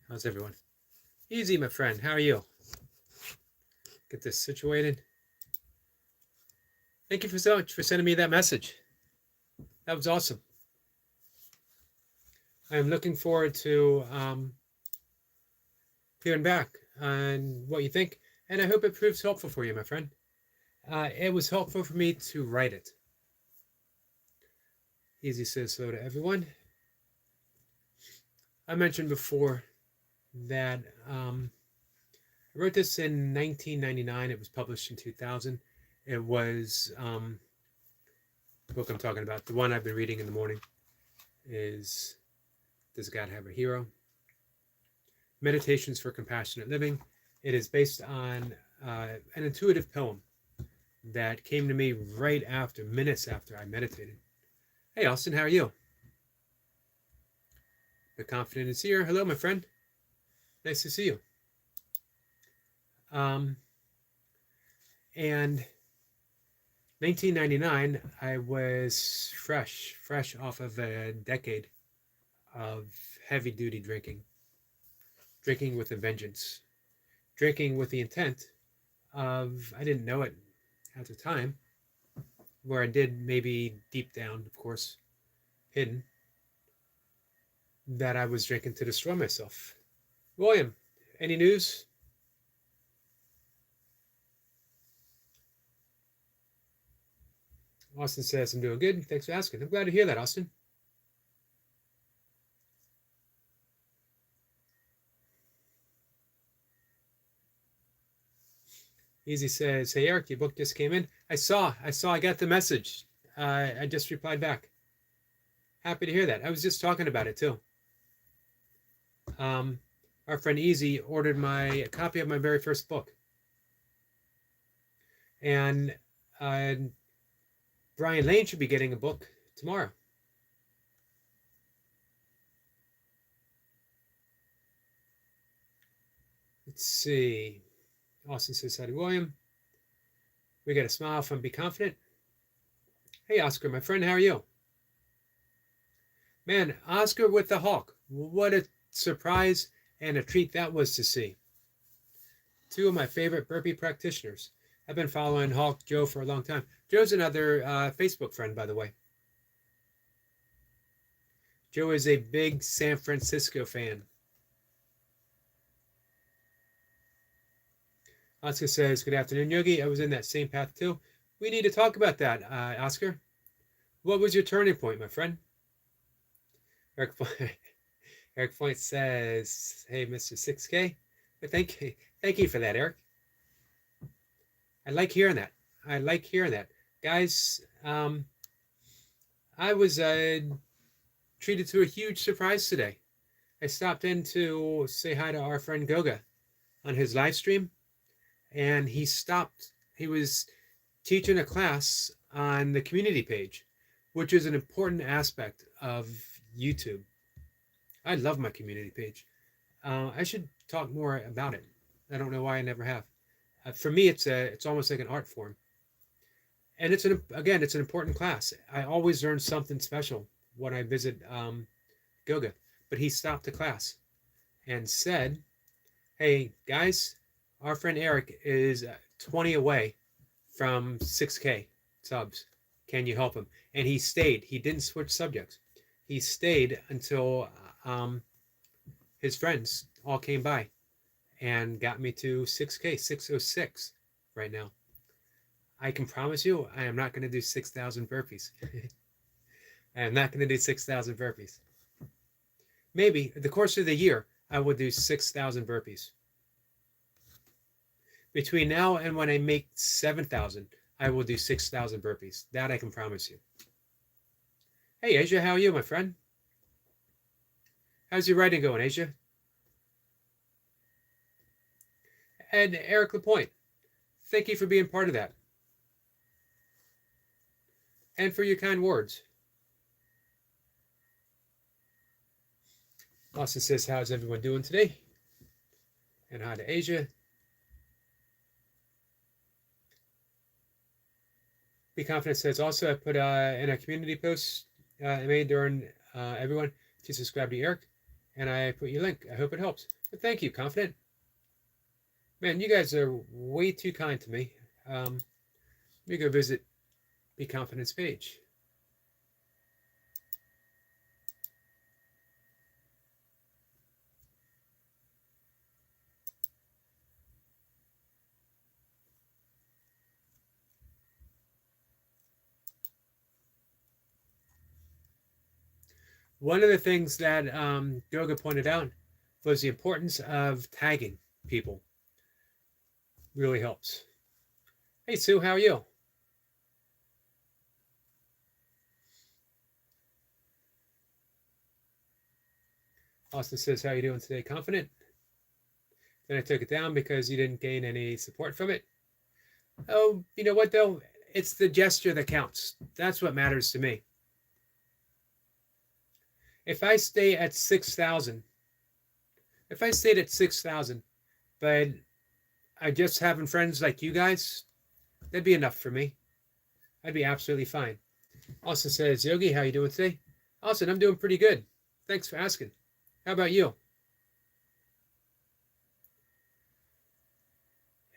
How's everyone? Easy, my friend. How are you? Get this situated. Thank you so much for sending me that message. That was awesome. I am looking forward to hearing back on what you think, and I hope it proves helpful for you, my friend. It was helpful for me to write it. Easy says so to everyone. I mentioned before that I wrote this in 1999. It was published in 2000. It was the book I'm talking about. The one I've been reading in the morning is Does God Have a Hero? Meditations for Compassionate Living. It is based on an intuitive poem that came to me right after, minutes after I meditated. Hey, Austin, how are you? The Confident is here. Hello, my friend. Nice to see you. And 1999, I was fresh off of a decade of heavy duty drinking with a vengeance, drinking with the intent of, I didn't know it at the time, where I did maybe deep down, of course, hidden, that I was drinking to destroy myself. William, any news? Austin says, I'm doing good. Thanks for asking. I'm glad to hear that, Austin. Easy says, hey, Eric, your book just came in. I saw, I got the message. I just replied back. Happy to hear that. I was just talking about it too. Our friend Easy ordered a copy of my very first book. And Brian Lane should be getting a book tomorrow. Let's see. Austin says, hi to William. We got a smile from Be Confident. Hey, Oscar, my friend, how are you? Man, Oscar with the Hawk. What a surprise and a treat that was to see. Two of my favorite burpee practitioners. I've been following Hawk Joe for a long time. Joe's another Facebook friend, by the way. Joe is a big San Francisco fan. Oscar says, good afternoon, Yogi. I was in that same path too. We need to talk about that, Oscar. What was your turning point, my friend? Eric Point says, hey, Mr. 6K. Thank you for that, Eric. I like hearing that. Guys, I was treated to a huge surprise today. I stopped in to say hi to our friend Goga on his live stream, and he stopped. He was teaching a class on the community page, which is an important aspect of YouTube. I love my community page. I should talk more about it. I don't know why I never have. For me, it's almost like an art form, and it's an important class. I always learn something special when I visit Goga. But he stopped the class and said, "Hey guys, our friend Eric is 20 away from 6K subs. Can you help him?" And he stayed. He didn't switch subjects. He stayed until his friends all came by and got me to 6K, 606 right now. I can promise you, I am not going to do 6,000 burpees. I am not going to do 6,000 burpees. Maybe the course of the year, I will do 6,000 burpees. Between now and when I make 7,000, I will do 6,000 burpees. That I can promise you. Hey, Asia, how are you, my friend? How's your writing going, Asia? And Eric Lapointe, thank you for being part of that. And for your kind words. Austin says, how's everyone doing today? And hi to Asia. Be Confident says, also, I put in a community post I made during everyone to subscribe to Eric and I put your link. I hope it helps. But thank you, Confident. Man, you guys are way too kind to me. Let me go visit Be Confident's page. One of the things that Goga pointed out was the importance of tagging people. Really helps. Hey, Sue, how are you? Austin says, how are you doing today? Confident? Then I took it down because you didn't gain any support from it. Oh, you know what, though? It's the gesture that counts. That's what matters to me. If I stay at 6,000, if I stayed at 6,000, but I just having friends like you guys, that'd be enough for me. I'd be absolutely fine. Austin says, Yogi, how you doing today? Austin, I'm doing pretty good. Thanks for asking. How about you?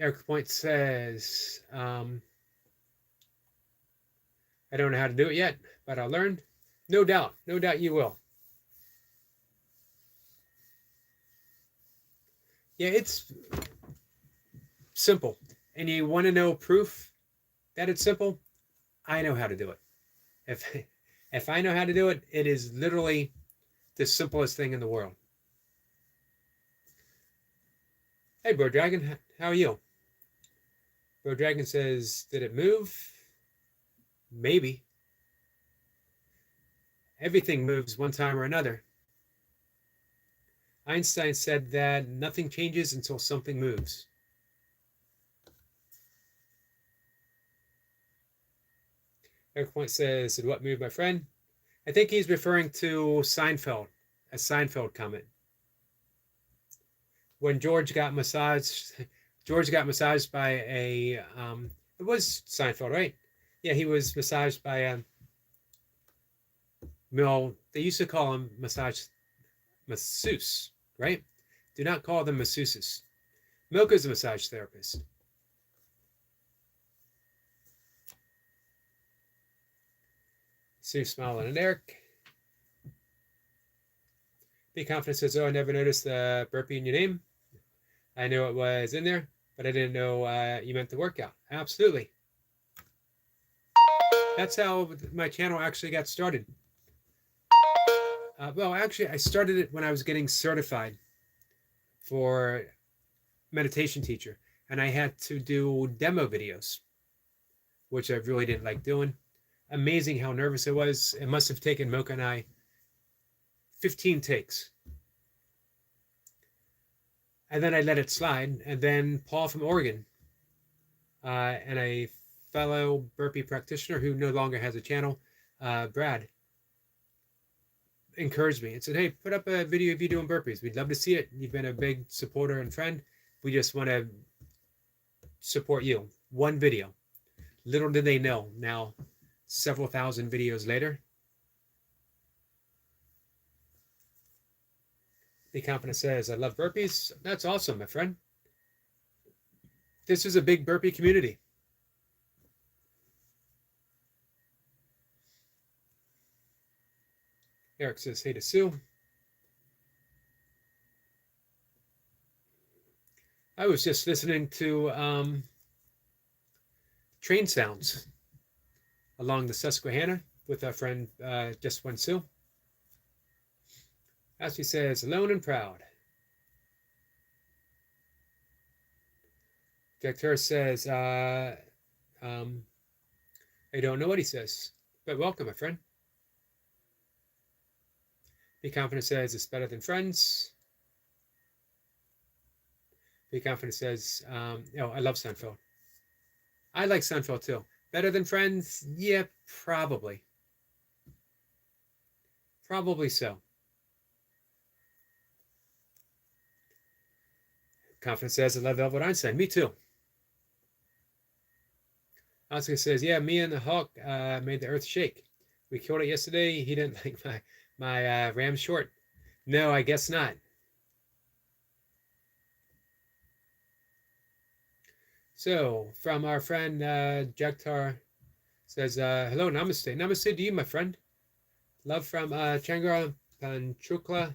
Eric Point says, I don't know how to do it yet, but I'll learn. No doubt you will. Yeah, it's simple. And you want to know proof that it's simple? I know how to do it. If I know how to do it, it is literally the simplest thing in the world. Hey, Bro Dragon, how are you? Bro Dragon says, did it move? Maybe. Everything moves one time or another. Einstein said that nothing changes until something moves. Eric Point says, did what move, my friend? I think he's referring to Seinfeld, a Seinfeld comment. When George got massaged by a, it was Seinfeld, right? Yeah, he was massaged by a, well, they used to call him masseuse, right? Do not call them masseuses. Milka's a massage therapist. Sue smiling at Eric. Be Confident says, oh, I never noticed the burpee in your name. I know it was in there, but I didn't know you meant the workout. Absolutely. That's how my channel actually got started. Well, actually, I started it when I was getting certified for meditation teacher, and I had to do demo videos, which I really didn't like doing. Amazing how nervous I was. It must have taken Mocha and I 15 takes. And then I let it slide. And then Paul from Oregon and a fellow burpee practitioner who no longer has a channel, Brad, encouraged me and said, hey, put up a video of you doing burpees. We'd love to see it. You've been a big supporter and friend. We just want to support you. One video. Little did they know, now several thousand videos later, Be Confident says, I love burpees. That's awesome, my friend. This is a big burpee community. Eric says, hey to Sue. I was just listening to train sounds along the Susquehanna with our friend Just One Sue. As she says, alone and proud. Vector says, I don't know what he says, but welcome, my friend. Be Confident says, it's better than friends. Be Confident says, oh, I love Seinfeld. I like Seinfeld too. Better than friends? Yeah, probably. Probably so. Confident says, I love Albert Einstein. Me too. Oscar says, yeah, me and the Hawk made the earth shake. We killed it yesterday. He didn't like my Ram short. No, I guess not. So, from our friend Jagtar says, hello, namaste. Namaste to you, my friend. Love from Changra Panchukla,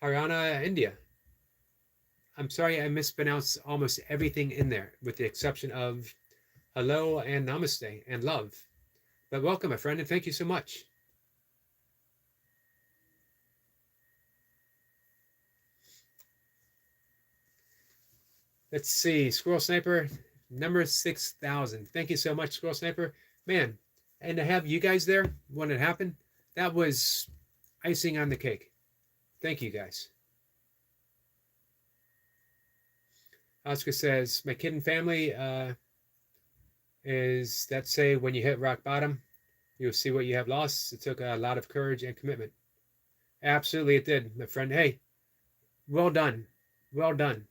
Haryana, India. I'm sorry I mispronounced almost everything in there, with the exception of hello and namaste and love. But welcome, my friend, and thank you so much. Let's see, Squirrel Sniper, number 6,000. Thank you so much, Squirrel Sniper. Man, and to have you guys there when it happened, that was icing on the cake. Thank you, guys. Oscar says, my kid and family is that say when you hit rock bottom, you'll see what you have lost. It took a lot of courage and commitment. Absolutely, it did, my friend. Hey, well done. Well done.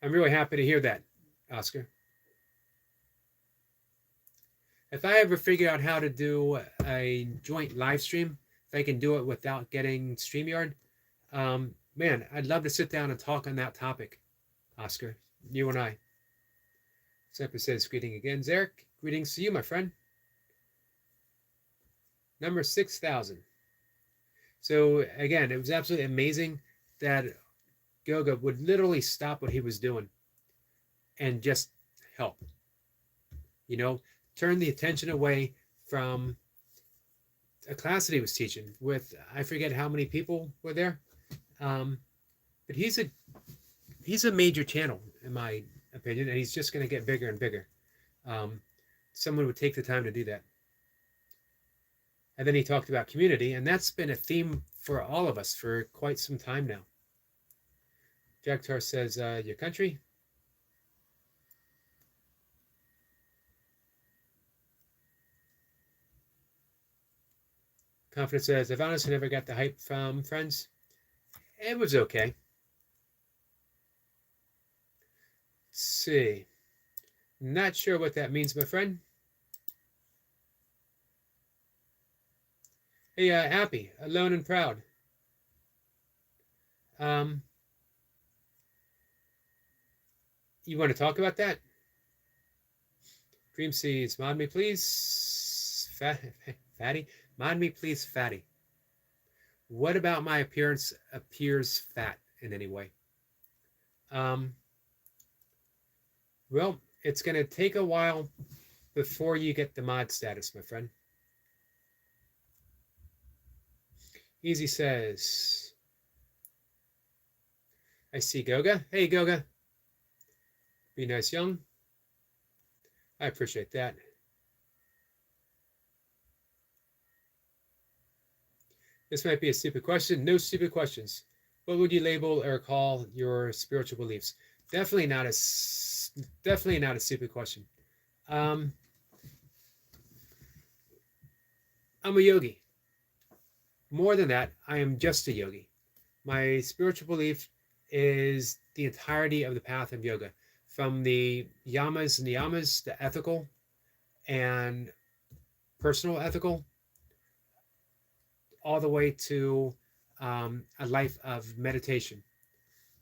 I'm really happy to hear that, Oscar. If I ever figure out how to do a joint live stream, if I can do it without getting StreamYard, man, I'd love to sit down and talk on that topic, Oscar, you and I. Semper says, greeting again, Zarek. Greetings to you, my friend. Number 6,000. So again, it was absolutely amazing that Goga would literally stop what he was doing and just help. You know, turn the attention away from a class that he was teaching with, I forget how many people were there. But he's a major channel, in my opinion, and he's just going to get bigger and bigger. Someone would take the time to do that. And then he talked about community, and that's been a theme for all of us for quite some time now. Jagtar says, your country? Confidence says, I've honestly never got the hype from friends. It was okay. Let's see. Not sure what that means, my friend. Hey, happy, alone and proud. You want to talk about that? Dream Seeds, mod me please. Fatty? Mod me please, Fatty. What about my appearance appears fat in any way? Well, it's going to take a while before you get the mod status, my friend. Easy says, I see Goga. Hey, Goga. Be nice, young. I appreciate that. This might be a stupid question. No stupid questions. What would you label or call your spiritual beliefs? Definitely not a stupid question. I'm a yogi. More than that, I am just a yogi. My spiritual belief is the entirety of the path of yoga, from the yamas and niyamas, the ethical and personal ethical, all the way to a life of meditation.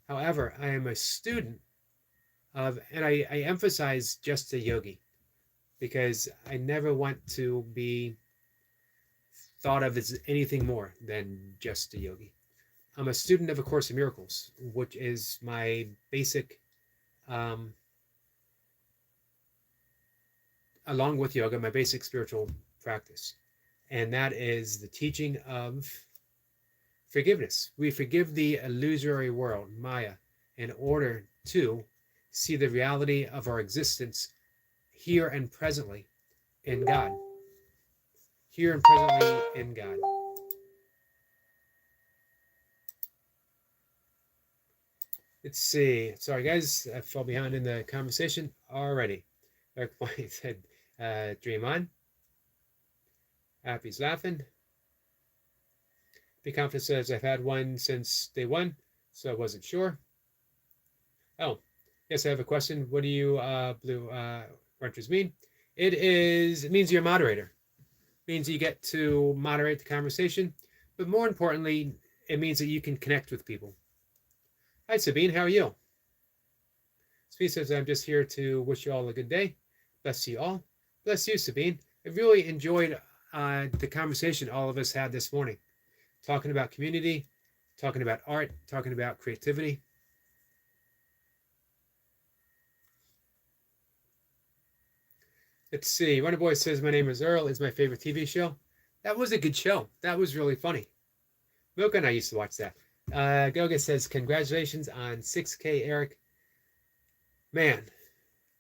However, I am a student of, and I emphasize just a yogi, because I never want to be thought of as anything more than just a yogi. I'm a student of A Course in Miracles, which is my basic, along with yoga, my basic spiritual practice. And that is the teaching of forgiveness. We forgive the illusory world, Maya, in order to see the reality of our existence here and presently in God. Here and presently in God. Let's see. Sorry, guys. I fell behind in the conversation already. Dark Point said, dream on. Happy's laughing. Be Confident says, I've had one since day one, so I wasn't sure. Oh, yes, I have a question. What do you blue runters mean? It means you're a moderator. means you get to moderate the conversation, but more importantly, it means that you can connect with people. Hi, Sabine, how are you? Sabine says, I'm just here to wish you all a good day. Bless you all. Bless you, Sabine. I really enjoyed the conversation all of us had this morning, talking about community, talking about art, talking about creativity. Let's see. Runner Boy says, my name is Earl. It's my favorite TV show. That was a good show. That was really funny. Milka and I used to watch that. Goga says, congratulations on 6K, Eric. Man,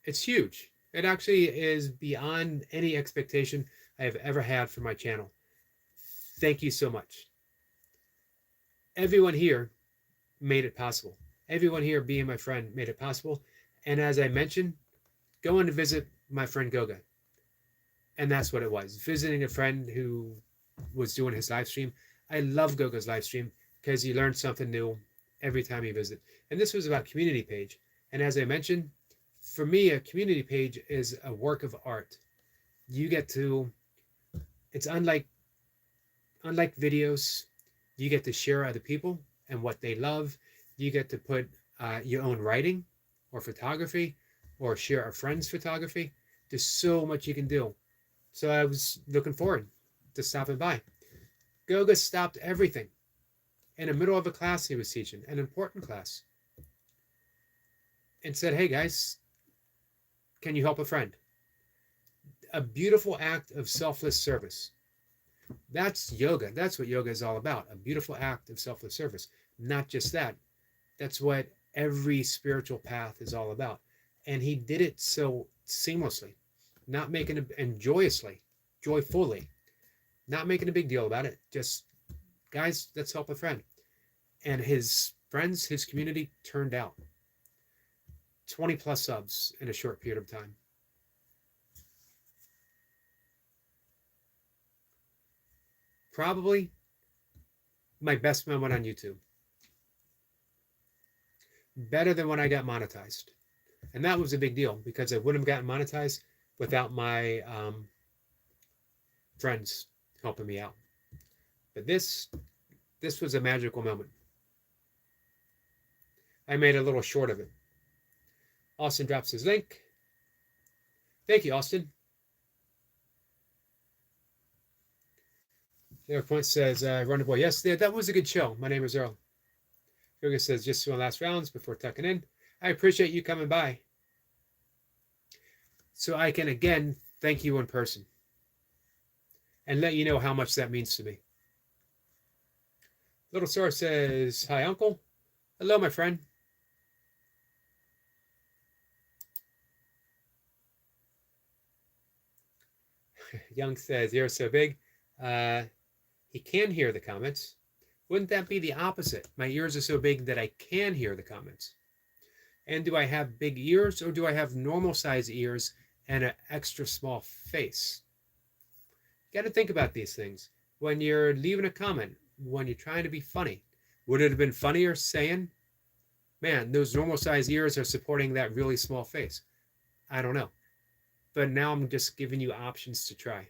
it's huge. It actually is beyond any expectation I have ever had for my channel. Thank you so much. Everyone here made it possible. Everyone here being my friend made it possible. And as I mentioned, going to visit my friend Goga. And that's what it was. Visiting a friend who was doing his live stream. I love Goga's live stream because you learn something new every time you visit. And this was about community page. And as I mentioned, for me, a community page is a work of art. You get to, it's unlike videos, you get to share other people and what they love. You get to put your own writing or photography or share a friend's photography. There's so much you can do. So I was looking forward to stopping by. Goga stopped everything in the middle of a class he was teaching, an important class, and said, hey guys, can you help a friend? A beautiful act of selfless service. That's yoga. That's what yoga is all about. A beautiful act of selfless service. Not just that. That's what every spiritual path is all about. And he did it so seamlessly, not making it, and joyfully, not making a big deal about it. Just, guys, let's help a friend. And his friends, his community turned out. 20 plus subs in a short period of time. Probably my best moment on YouTube. Better than when I got monetized. And that was a big deal because I wouldn't have gotten monetized without my friends helping me out. But this was a magical moment. I made a little short of it. Austin drops his link. Thank you, Austin. Eric Point says, Runner Boy, yes, that was a good show. My name is Earl. Yoga says, just 2 last rounds before tucking in. I appreciate you coming by. So I can, again, thank you in person and let you know how much that means to me. Little Star says, hi, Uncle. Hello, my friend. Young says, you're so big. He can hear the comments. Wouldn't that be the opposite? My ears are so big that I can hear the comments. And do I have big ears or do I have normal size ears and an extra small face? You got to think about these things. When you're leaving a comment, when you're trying to be funny, would it have been funnier saying, man, those normal size ears are supporting that really small face? I don't know. But now I'm just giving you options to try.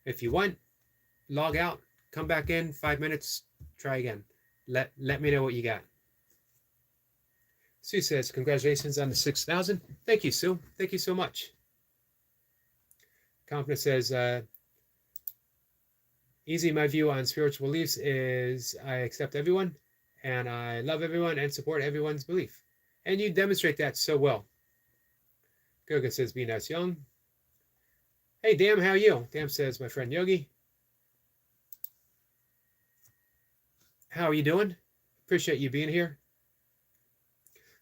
If you want, log out, come back in, 5 minutes, try again. Let me know what you got. Sue says, congratulations on the 6,000. Thank you, Sue. Thank you so much. Confidence says, easy, my view on spiritual beliefs is I accept everyone and I love everyone and support everyone's belief. And you demonstrate that so well. Goga says, be nice, young. Hey, Dam, how are you? Dam says, my friend Yogi. How are you doing? Appreciate you being here.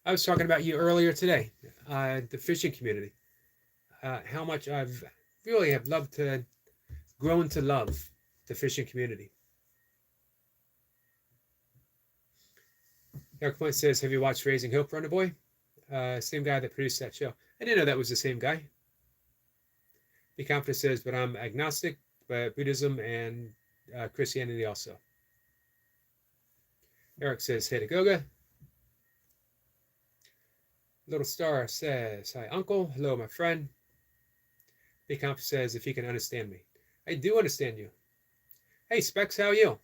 I was talking about you earlier today, the fishing community. How much I've really have loved to, grown to love the fishing community. Eric Point says, have you watched Raising Hope, Runner Boy? Same guy that produced that show. I didn't know that was the same guy. Be Confident says, but I'm agnostic, but Buddhism and Christianity also. Eric says, hey to Goga. Little Star says, hi, Uncle. Hello, my friend. Be Confident says, if you can understand me. I do understand you. Hey, Specs, how are you?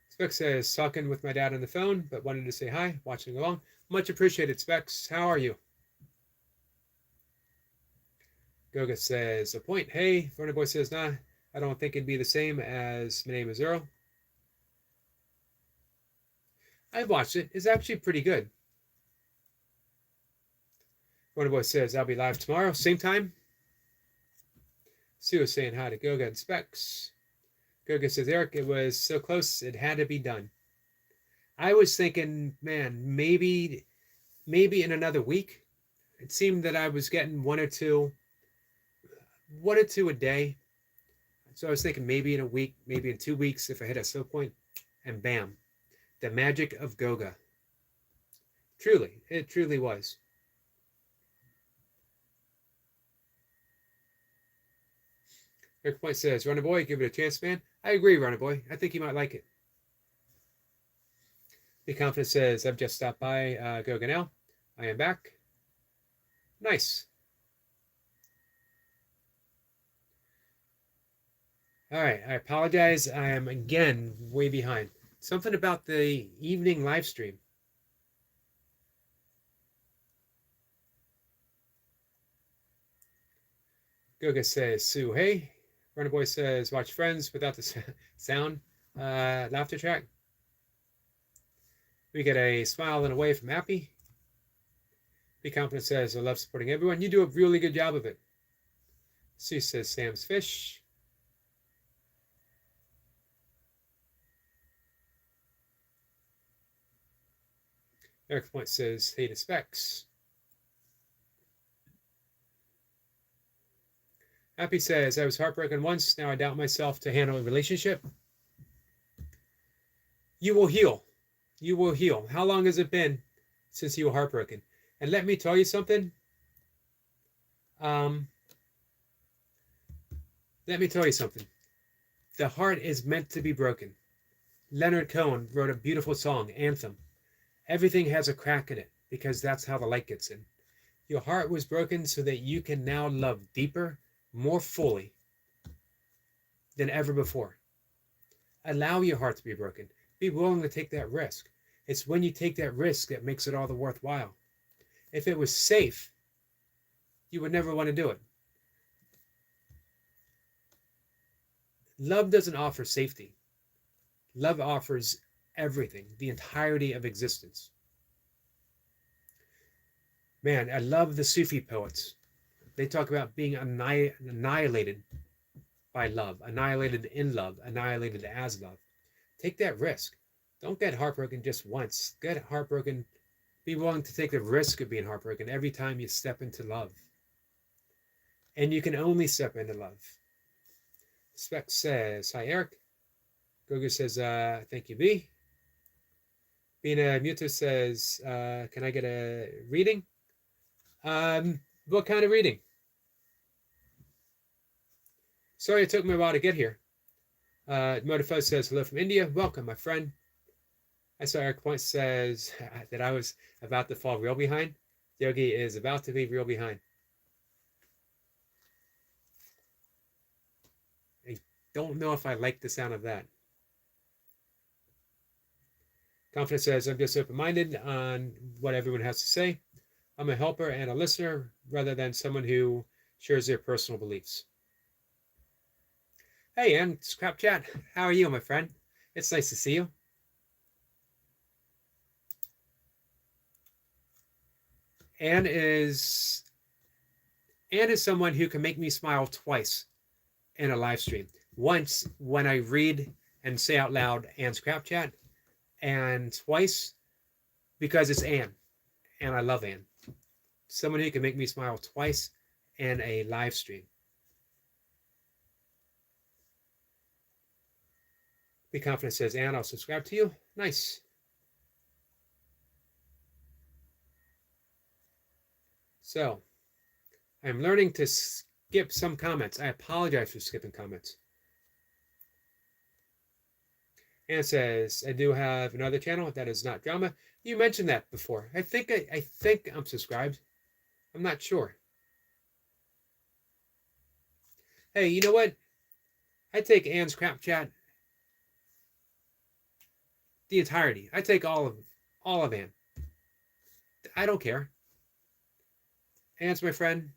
Specs says, talking with my dad on the phone, but wanted to say hi, watching along. Much appreciated, Specs. How are you? Goga says, a point. Hey, Runner Boy says, nah, I don't think it'd be the same as My Name is Earl. I've watched it. It's actually pretty good. Runner Boy says, I'll be live tomorrow, same time. Sue is saying hi to Goga and Specs. Goga says, Eric, it was so close, it had to be done. I was thinking, man, maybe in another week. It seemed that I was getting one or two a day. So I was thinking maybe in a week, maybe in 2 weeks, if I hit a slow point, and bam, the magic of Goga. Truly, it truly was. Eric Point says, Runner Boy, give it a chance, man. I agree, Runner Boy. I think you might like it. Be Confident says, I've just stopped by Goga now. I am back. Nice. All right, I apologize. I am again way behind. Something about the evening live stream. Goga says, Sue, hey. Runner Boy says, watch Friends without the sound laughter track. We get a smile and a wave from Appy. Be Confident says, I love supporting everyone. You do a really good job of it. Sue says, Sam's Fish. Eric Point says, hey to Specs. Happy says, I was heartbroken once. Now I doubt myself to handle a relationship. You will heal. You will heal. How long has it been since you were heartbroken? And let me tell you something. Let me tell you something. The heart is meant to be broken. Leonard Cohen wrote a beautiful song, Anthem. Everything has a crack in it because that's how the light gets in. Your heart was broken so that you can now love deeper, more fully than ever before. Allow your heart to be broken. Be willing to take that risk. It's when you take that risk that makes it all the worthwhile. If it was safe, you would never want to do it. Love doesn't offer safety. Love offers everything, the entirety of existence. Man, I love the Sufi poets. They talk about being annihilated by love, annihilated in love, annihilated as love. Take that risk. Don't get heartbroken just once. Get heartbroken. Be willing to take the risk of being heartbroken every time you step into love. And you can only step into love. Spec says, hi, Eric. Gogo says, thank you, B. Bina Muta says, can I get a reading? What kind of reading? Sorry it took me a while to get here. Motifuz says, hello from India. Welcome, my friend. I saw Eric Point says that I was about to fall real behind. Yogi is about to be real behind. I don't know if I like the sound of that. Confident says, I'm just open-minded on what everyone has to say. I'm a helper and a listener rather than someone who shares their personal beliefs. Hey, Ann, Scrap Chat. How are you, my friend? It's nice to see you. Ann is someone who can make me smile twice in a live stream. Once when I read and say out loud Ann's Crap Chat, and twice because it's Ann, and I love Ann. Someone who can make me smile twice in a live stream. Be Confident says, Ann, I'll subscribe to you. Nice. So, I'm learning to skip some comments. I apologize for skipping comments. Ann says, I do have another channel that is not drama. You mentioned that before. I think I'm subscribed. I'm not sure. Hey, you know what? I take Anne's crap chat the entirety. I take all of Anne. I don't care. Anne's my friend.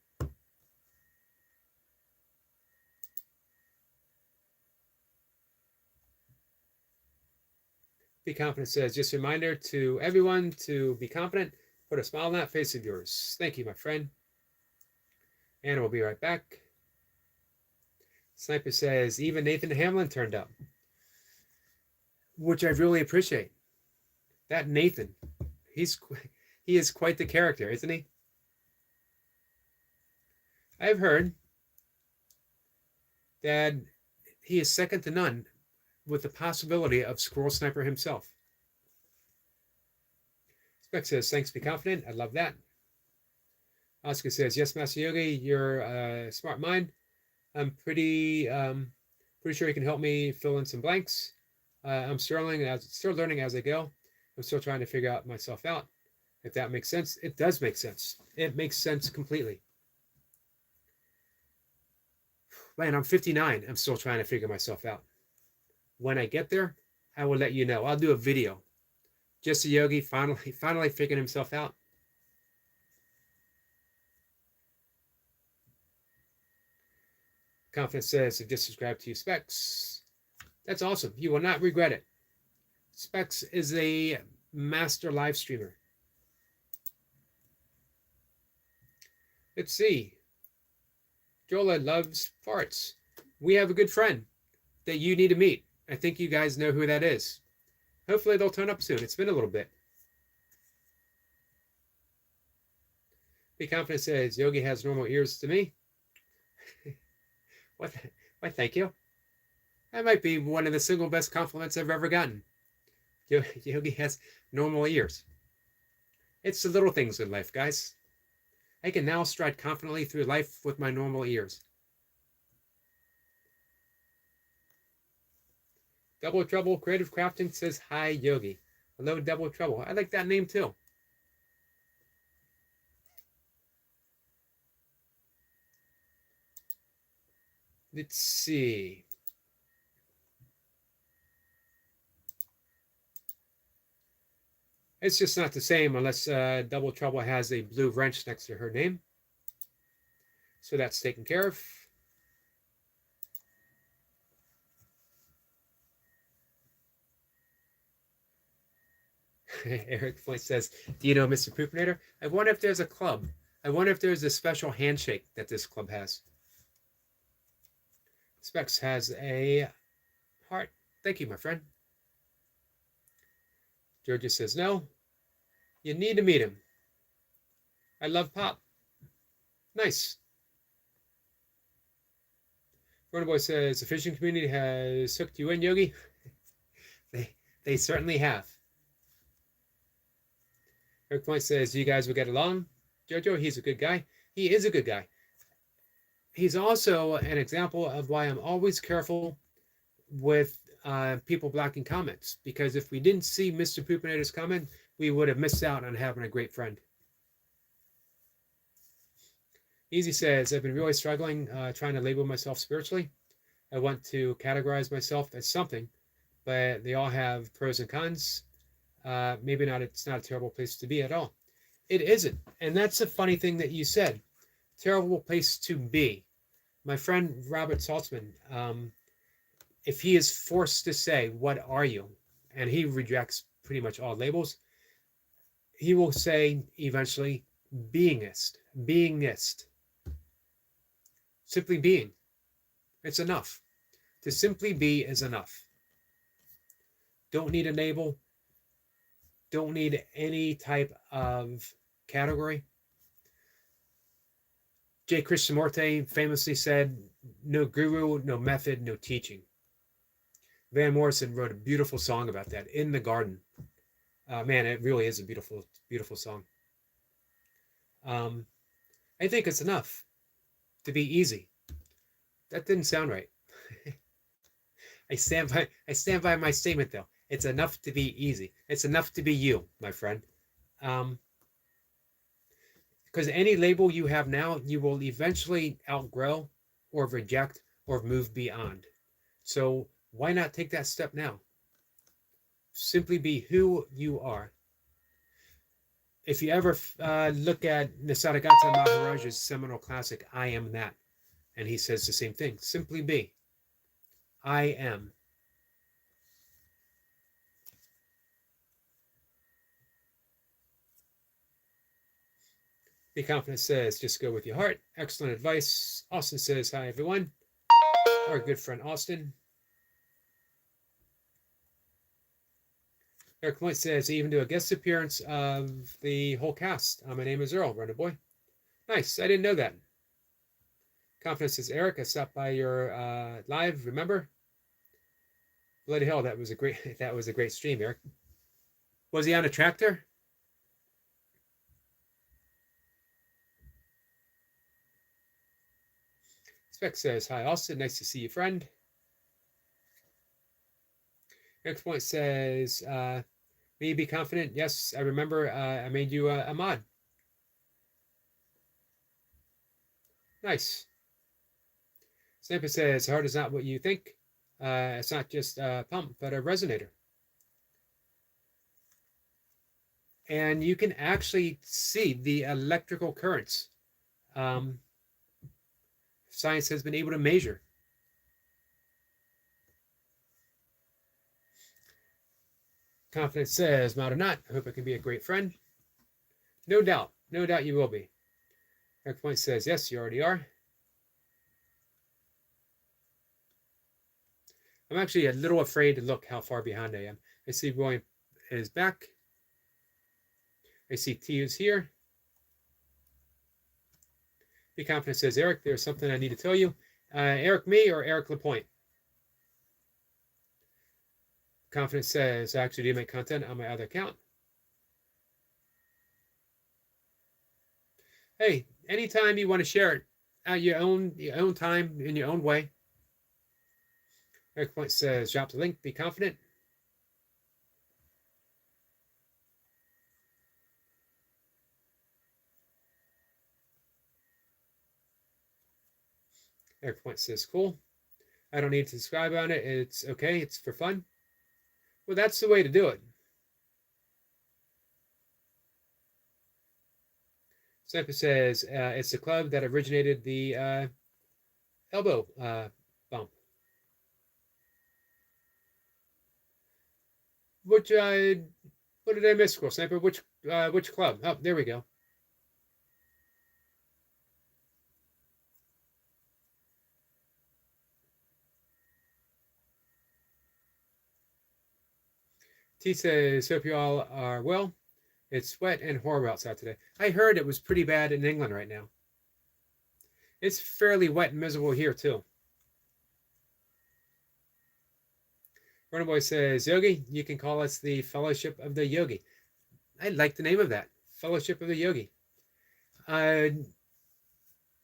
Be Confident says, just a reminder to everyone to be confident. Put a smile on that face of yours. Thank you, my friend. And we'll be right back. Sniper says, even Nathan Hamlin turned up, which I really appreciate. That Nathan, he is quite the character, isn't he? I've heard that he is second to none, with the possibility of Squirrel Sniper himself. Spec says, thanks, be confident. I love that. Oscar says, yes, Master Yogi, you're a smart mind. I'm pretty sure you can help me fill in some blanks. I'm still learning as I go. I'm still trying to figure out myself out. If that makes sense, it does make sense. It makes sense completely. Man, I'm 59. I'm still trying to figure myself out. When I get there, I will let you know. I'll do a video. Just a Yogi finally figuring himself out. Confidence says, I just subscribed to you, Specs. That's awesome. You will not regret it. Specs is a master live streamer. Let's see. Jola loves farts. We have a good friend that you need to meet. I think you guys know who that is. Hopefully they'll turn up soon. It's been a little bit. Be Confident says, Yogi has normal ears to me. What? Why, thank you. That might be one of the single best compliments I've ever gotten. Yogi has normal ears. It's the little things in life, guys. I can now stride confidently through life with my normal ears. Double Trouble Creative Crafting says, hi, Yogi. Hello, Double Trouble. I like that name, too. Let's see. It's just not the same unless Double Trouble has a blue wrench next to her name. So that's taken care of. Eric Point says, do you know Mr. Poopinator? I wonder if there's a club. I wonder if there's a special handshake that this club has. Specs has a heart. Thank you, my friend. Georgia says, no. You need to meet him. I love Pop. Nice. Runner Boy says, the fishing community has hooked you in, Yogi. They certainly have. Eric Point says, you guys will get along. Jojo, he's a good guy. He is a good guy. He's also an example of why I'm always careful with people blocking comments. Because if we didn't see Mr. Poopinator's comment, we would have missed out on having a great friend. Easy says, I've been really struggling trying to label myself spiritually. I want to categorize myself as something, but they all have pros and cons. Maybe not. It's not a terrible place to be at all. It isn't. And that's a funny thing that you said. Terrible place to be. My friend Robert Saltzman, if he is forced to say, what are you? And he rejects pretty much all labels. He will say eventually, beingist. Simply being. It's enough. To simply be is enough. Don't need a label. Don't need any type of category. J. Krishnamurti famously said, no guru, no method, no teaching. Van Morrison wrote a beautiful song about that, In the Garden. Man, it really is a beautiful, beautiful song. I think it's enough to be easy. That didn't sound right. I stand by my statement, though. It's enough to be easy. It's enough to be you, my friend. Because any label you have now, you will eventually outgrow or reject or move beyond. So why not take that step now? Simply be who you are. If you ever look at Nisargadatta Maharaj's seminal classic, I Am That, and he says the same thing. Simply be. I am. Be Confident says, just go with your heart. Excellent advice. Austin says, hi, everyone. Our good friend Austin. Eric Point says, even do a guest appearance of the whole cast. My name is Earl, Runner Boy. Nice. I didn't know that. Confidence says, Eric, I stopped by your live, remember? Bloody hell, that was a great stream, Eric. Was he on a tractor? Spec says, hi, Austin. Nice to see you, friend. Eric Point says, me be confident. Yes, I remember I made you a mod. Nice. Sampa says, heart is not what you think. It's not just a pump, but a resonator. And you can actually see the electrical currents. Science has been able to measure. Confidence says, mod or not, I hope I can be a great friend. No doubt you will be. Eric Point says, yes, you already are. I'm actually a little afraid to look how far behind I am. I see Roy is back. I see T is here. Be Confident says, Eric, there's something I need to tell you. Eric me or Eric Lapointe? Confidence says, I actually do make content on my other account. Hey, anytime you want to share it at your own time, in your own way. Eric Point says, drop the link, be confident. Eric Point says, cool. I don't need to subscribe on it. It's okay. It's for fun. Well, that's the way to do it. Sampa says, it's the club that originated the elbow bump. Which, what did I miss, Squirrel Sampa? Which club? Oh, there we go. T says, hope you all are well. It's wet and horrible outside today. I heard it was pretty bad in England right now. It's fairly wet and miserable here, too. Runner Boy says, Yogi, you can call us the Fellowship of the Yogi. I like the name of that, Fellowship of the Yogi.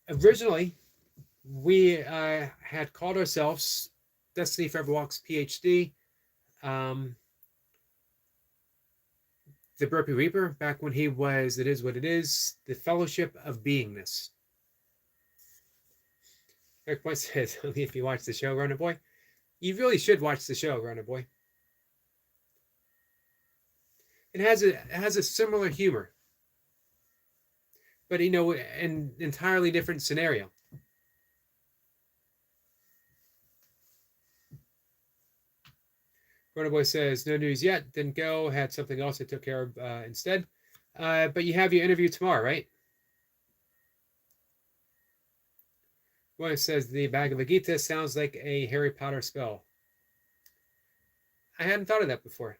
Originally, we had called ourselves Destiny Forever Walks PhD. The Burpee Reaper, back when he was It Is What It Is, the Fellowship of Beingness. Eric Point says, only if you watch the show, Runner Boy. You really should watch the show, Runner Boy. It has a similar humor, but an entirely different scenario. Runner Boy says, no news yet. Didn't go. Had something else I took care of instead. But you have your interview tomorrow, right? One says the Bhagavad Gita sounds like a Harry Potter spell. I hadn't thought of that before.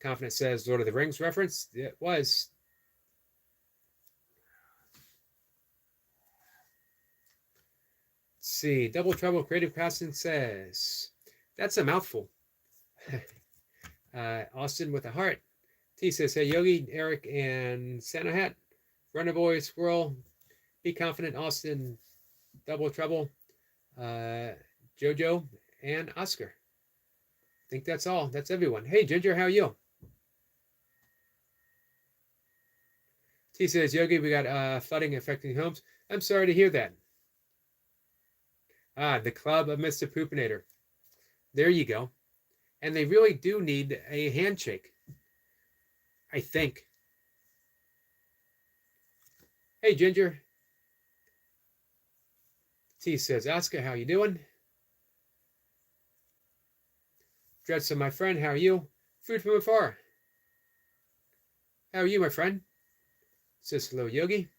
Confident says Lord of the Rings reference. It was. Let's see. Double Trouble Creative Casting says, that's a mouthful. Austin with a heart. T says, hey, Yogi, Eric, and Santa Hat. Runner Boy, Squirrel. Be Confident, Austin. Double Trouble. Jojo, and Oscar. I think that's all. That's everyone. Hey, Ginger, how are you? T says, Yogi, we got flooding affecting homes. I'm sorry to hear that. The Club of Mr. Poopinator. There you go. And they really do need a handshake, I think. Hey, Ginger. T says, Oscar, how you doing? Dredson, my friend, how are you? Food from afar. How are you, my friend? Says hello, Yogi.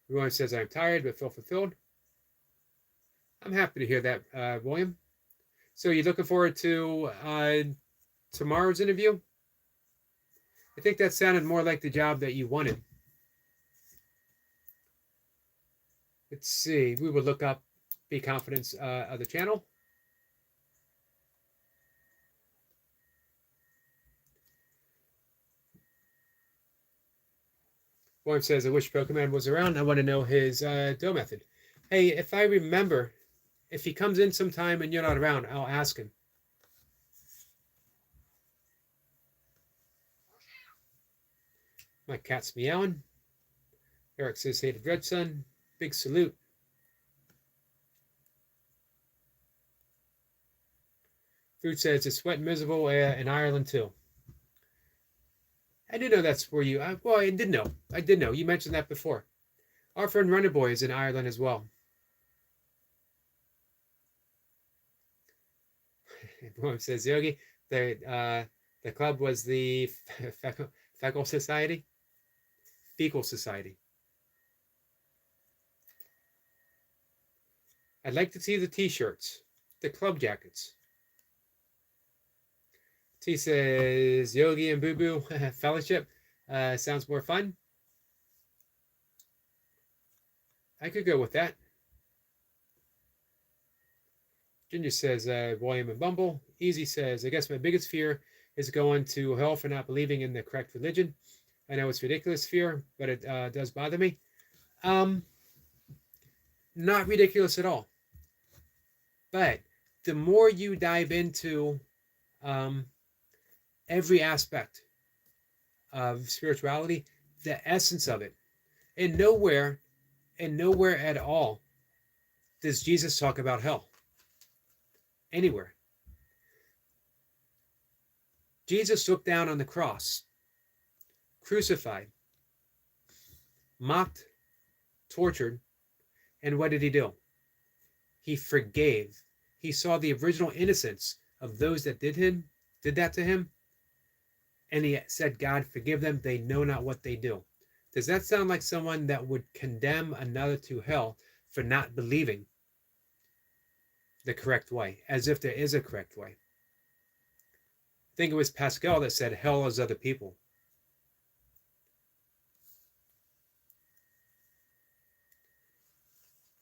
Everyone says I'm tired but feel fulfilled. I'm happy to hear that, William. So you looking forward to tomorrow's interview? I think that sounded more like the job that you wanted. Let's see. We will look up Be Confidence of the channel. William says, I wish Pokemon was around. I want to know his dough method. Hey, if I remember, if he comes in sometime and you're not around, I'll ask him. My cat's meowing. Eric says, hey to Dredson. Big salute. Fruit says, it's wet and miserable in Ireland too. I did know that's where you... well, I did know. I did know. You mentioned that before. Our friend Runner Boy is in Ireland as well. Everyone says, Yogi, the club was the Fecal Society. Fecal Society. I'd like to see the t-shirts, the club jackets. T says, Yogi and Boo Boo Fellowship sounds more fun. I could go with that. Ginger says, William and Bumble. Easy says, I guess my biggest fear is going to hell for not believing in the correct religion. I know it's ridiculous fear, but it does bother me. Not ridiculous at all. But the more you dive into every aspect of spirituality, the essence of it, and nowhere at all does Jesus talk about hell. Anywhere. Jesus looked down on the cross, crucified, mocked, tortured, and what did he do? He forgave. He saw the original innocence of those that did that to him, and he said, God, forgive them, they know not what they do. Does that sound like someone that would condemn another to hell for not believing the correct way, as if there is a correct way? I think it was Pascal that said, hell is other people.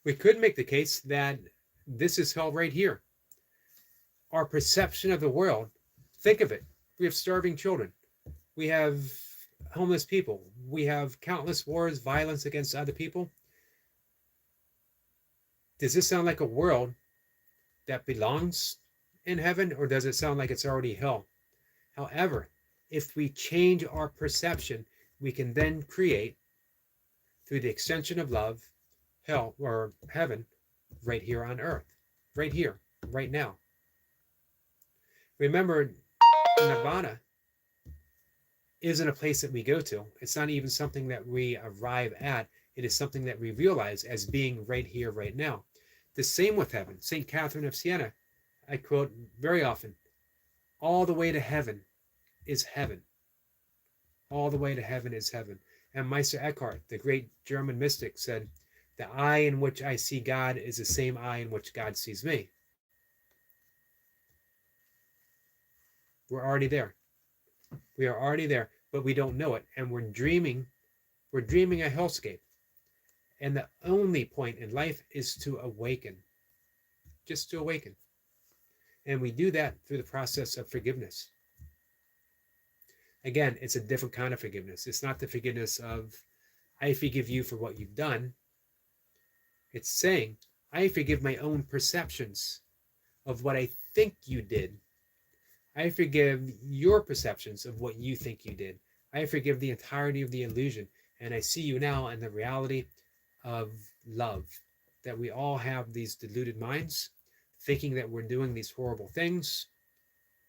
We could make the case that this is hell right here. Our perception of the world, think of it. We have starving children. We have homeless people. We have countless wars, violence against other people. Does this sound like a world that belongs in heaven, or does it sound like it's already hell? However, if we change our perception, we can then create, through the extension of love, hell or heaven right here on earth, right here, right now. Remember, Nirvana isn't a place that we go to. It's not even something that we arrive at. It is something that we realize as being right here, right now. The same with heaven. St. Catherine of Siena, I quote very often, all the way to heaven is heaven. All the way to heaven is heaven. And Meister Eckhart, the great German mystic, said, the eye in which I see God is the same eye in which God sees me. We're already there. We are already there, but we don't know it. And we're dreaming a hellscape. And the only point in life is to awaken. Just to awaken. And we do that through the process of forgiveness. Again, it's a different kind of forgiveness. It's not the forgiveness of, I forgive you for what you've done. It's saying, I forgive my own perceptions of what I think you did. I forgive your perceptions of what you think you did. I forgive the entirety of the illusion. And I see you now in the reality of love, that we all have these deluded minds, thinking that we're doing these horrible things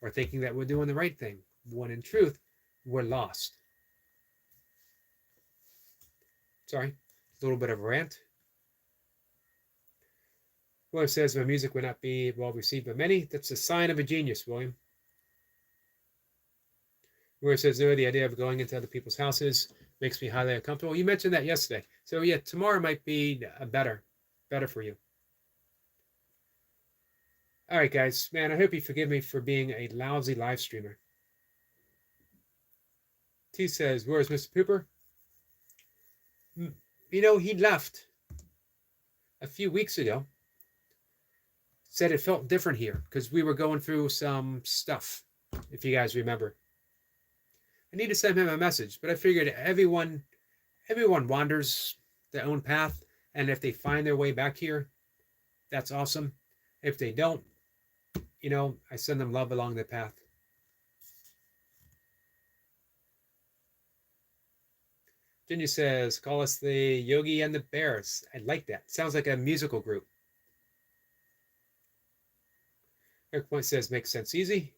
or thinking that we're doing the right thing, when in truth, we're lost. Sorry, a little bit of a rant. William says, my music would not be well received by many. That's a sign of a genius, William. William says, no, the idea of going into other people's houses makes me highly uncomfortable. You mentioned that yesterday. So yeah, tomorrow might be better for you. All right, guys. Man, I hope you forgive me for being a lousy live streamer. T says, where's Mr. Pooper? You know, he left a few weeks ago. Said it felt different here because we were going through some stuff, if you guys remember. I need to send him a message, but I figured everyone wanders their own path, and if they find their way back here, that's awesome. If they don't, you know, I send them love along the path. Ginger says, call us the Yogi and the Bears. I like that. Sounds like a musical group. Eric Point says, makes sense easy.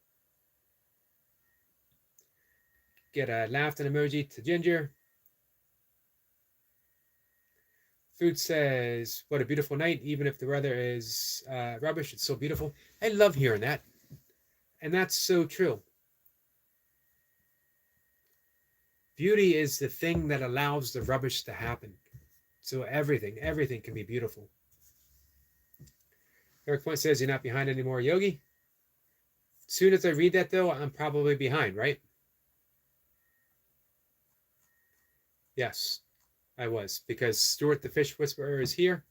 Get a laughed and emoji to Ginger. Food says, what a beautiful night. Even if the weather is rubbish, it's so beautiful. I love hearing that. And that's so true. Beauty is the thing that allows the rubbish to happen. So everything can be beautiful. Eric Point says, you're not behind anymore, Yogi. As soon as I read that, though, I'm probably behind, right? Yes, I was, because Stuart the Fish Whisperer is here.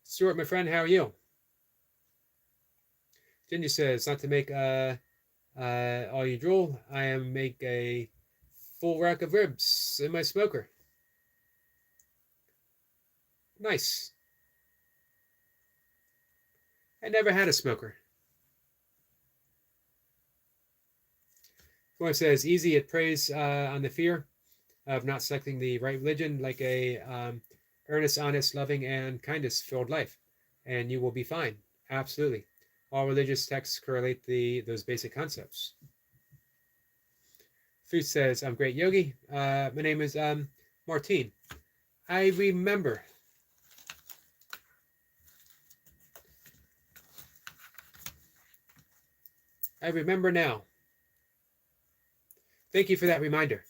Stuart, my friend, how are you? Ginger says, not to make all you drool, I am make a full rack of ribs in my smoker. Nice. I never had a smoker. One says, easy, it preys on the fear of not selecting the right religion, like a earnest, honest, loving, and kindness-filled life, and you will be fine. Absolutely. All religious texts correlate those basic concepts. Food says, I'm great, Yogi. My name is Martine. I remember. I remember now. Thank you for that reminder.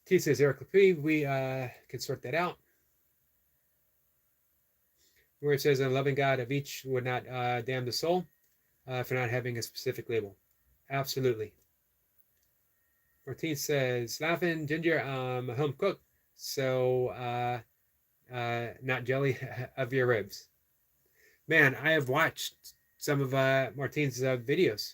T says, Eric Lepre, we can sort that out. Where it says, a loving God of each would not damn the soul for not having a specific label. Absolutely. Martine says, laughing, Ginger, I'm a home cook, so not jelly of your ribs. Man, I have watched some of Martine's videos.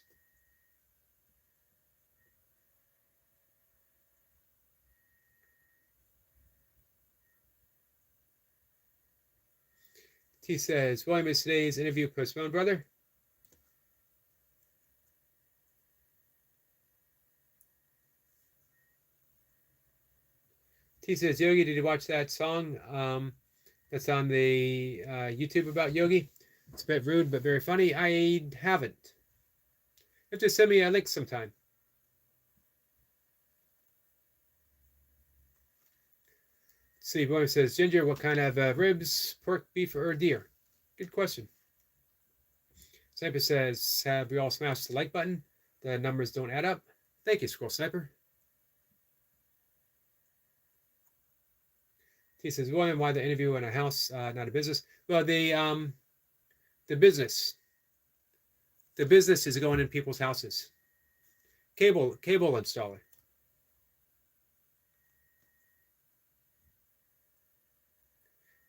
T says, William, is today's interview postponed, brother? T says, Yogi, did you watch that song that's on the YouTube about Yogi? It's a bit rude, but very funny. I haven't. You have to send me a link sometime. Let's see, William says, Ginger, what kind of ribs, pork, beef, or deer? Good question. Sniper says, have we all smashed the like button? The numbers don't add up. Thank you, Squirrel Sniper. He says, William, why the interview in a house, not a business? Well, the business is going in people's houses. Cable installer.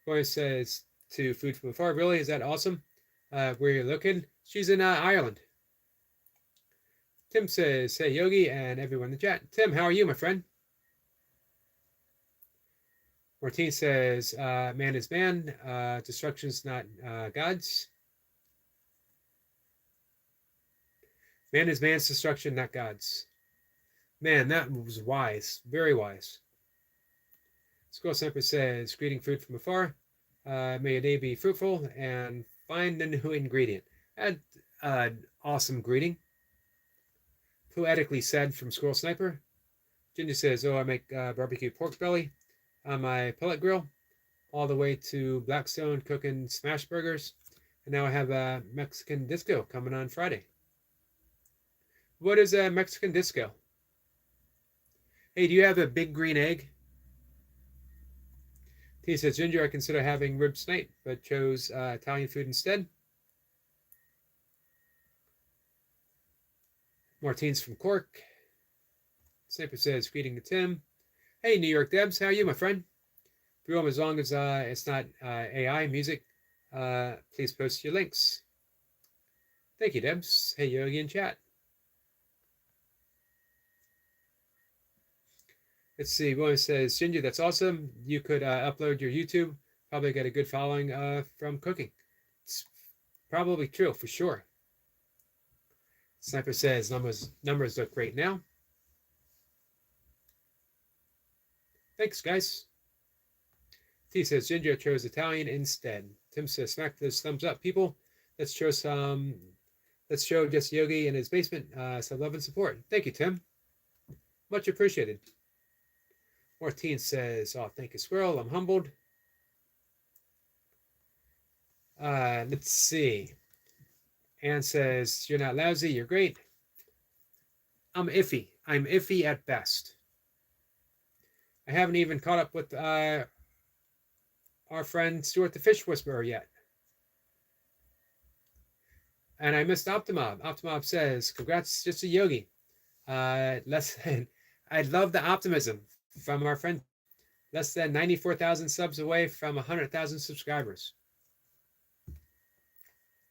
William says to Food from Afar, really? Is that awesome? Where you're looking? She's in Ireland. Tim says, hey, Yogi, and everyone in the chat. Tim, how are you, my friend? Martine says, man is man, destruction's not God's. Man is man's destruction, not God's. Man, that was wise. Very wise. Squirrel Sniper says, greeting food from afar. May your day be fruitful and find a new ingredient. Awesome greeting. Poetically said from Squirrel Sniper. Ginger says, oh, I make barbecue pork belly on my pellet grill all the way to Blackstone cooking smash burgers. And now I have a Mexican disco coming on Friday. What is a Mexican disco? Hey, do you have a big green egg? T says, Ginger, I consider having rib snipe, but chose Italian food instead. Martine's from Cork. Sniper says, greeting to Tim. Hey, New York Debs, how are you, my friend? Through as long as it's not AI music, please post your links. Thank you, Debs. Hey, Yogi in chat. Let's see. William says, Ginger, that's awesome. You could upload your YouTube. Probably get a good following from cooking. It's probably true, for sure. Sniper says, numbers look great now. Thanks, guys. T says, Ginger chose Italian instead. Tim says, smack those thumbs up, people. Let's show just Yogi in his basement some love and support. Thank you, Tim. Much appreciated. Martine says, oh, thank you, Squirrel. I'm humbled. Let's see. Anne says, you're not lousy. You're great. I'm iffy. I'm iffy at best. I haven't even caught up with our friend Stuart the Fish Whisperer yet. And I missed Optimob. Optimob says, congrats, just a Yogi. I love the optimism from our friend. Less than 94,000 subs away from 100,000 subscribers.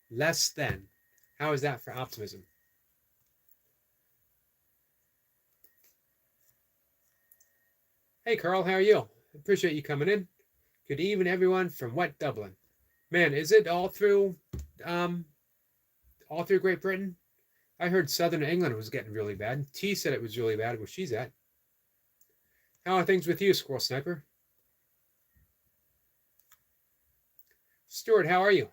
Less than. How is that for optimism? Hey, Carl, how are you? Appreciate you coming in. Good evening, everyone from wet Dublin. Man, is it all through Great Britain? I heard Southern England was getting really bad. T said it was really bad where she's at. How are things with you, Squirrel Sniper? Stuart, how are you?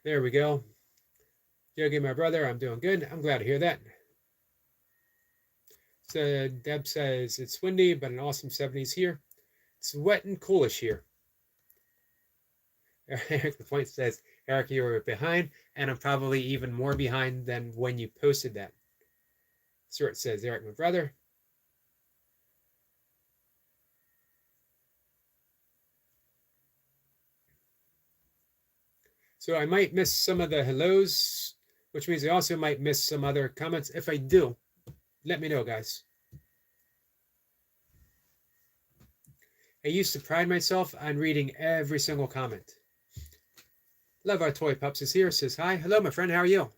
There we go. Yogi, my brother, I'm doing good. I'm glad to hear that. So Deb says, it's windy, but an awesome 70s here. It's wet and coolish here. Eric the Point says, Eric, you were behind, and I'm probably even more behind than when you posted that. Stuart says, Eric, my brother. So I might miss some of the hellos, which means I also might miss some other comments. If I do, let me know, guys. I used to pride myself on reading every single comment. Love Our Toy Pups is here, says hi. Hello, my friend, how are you?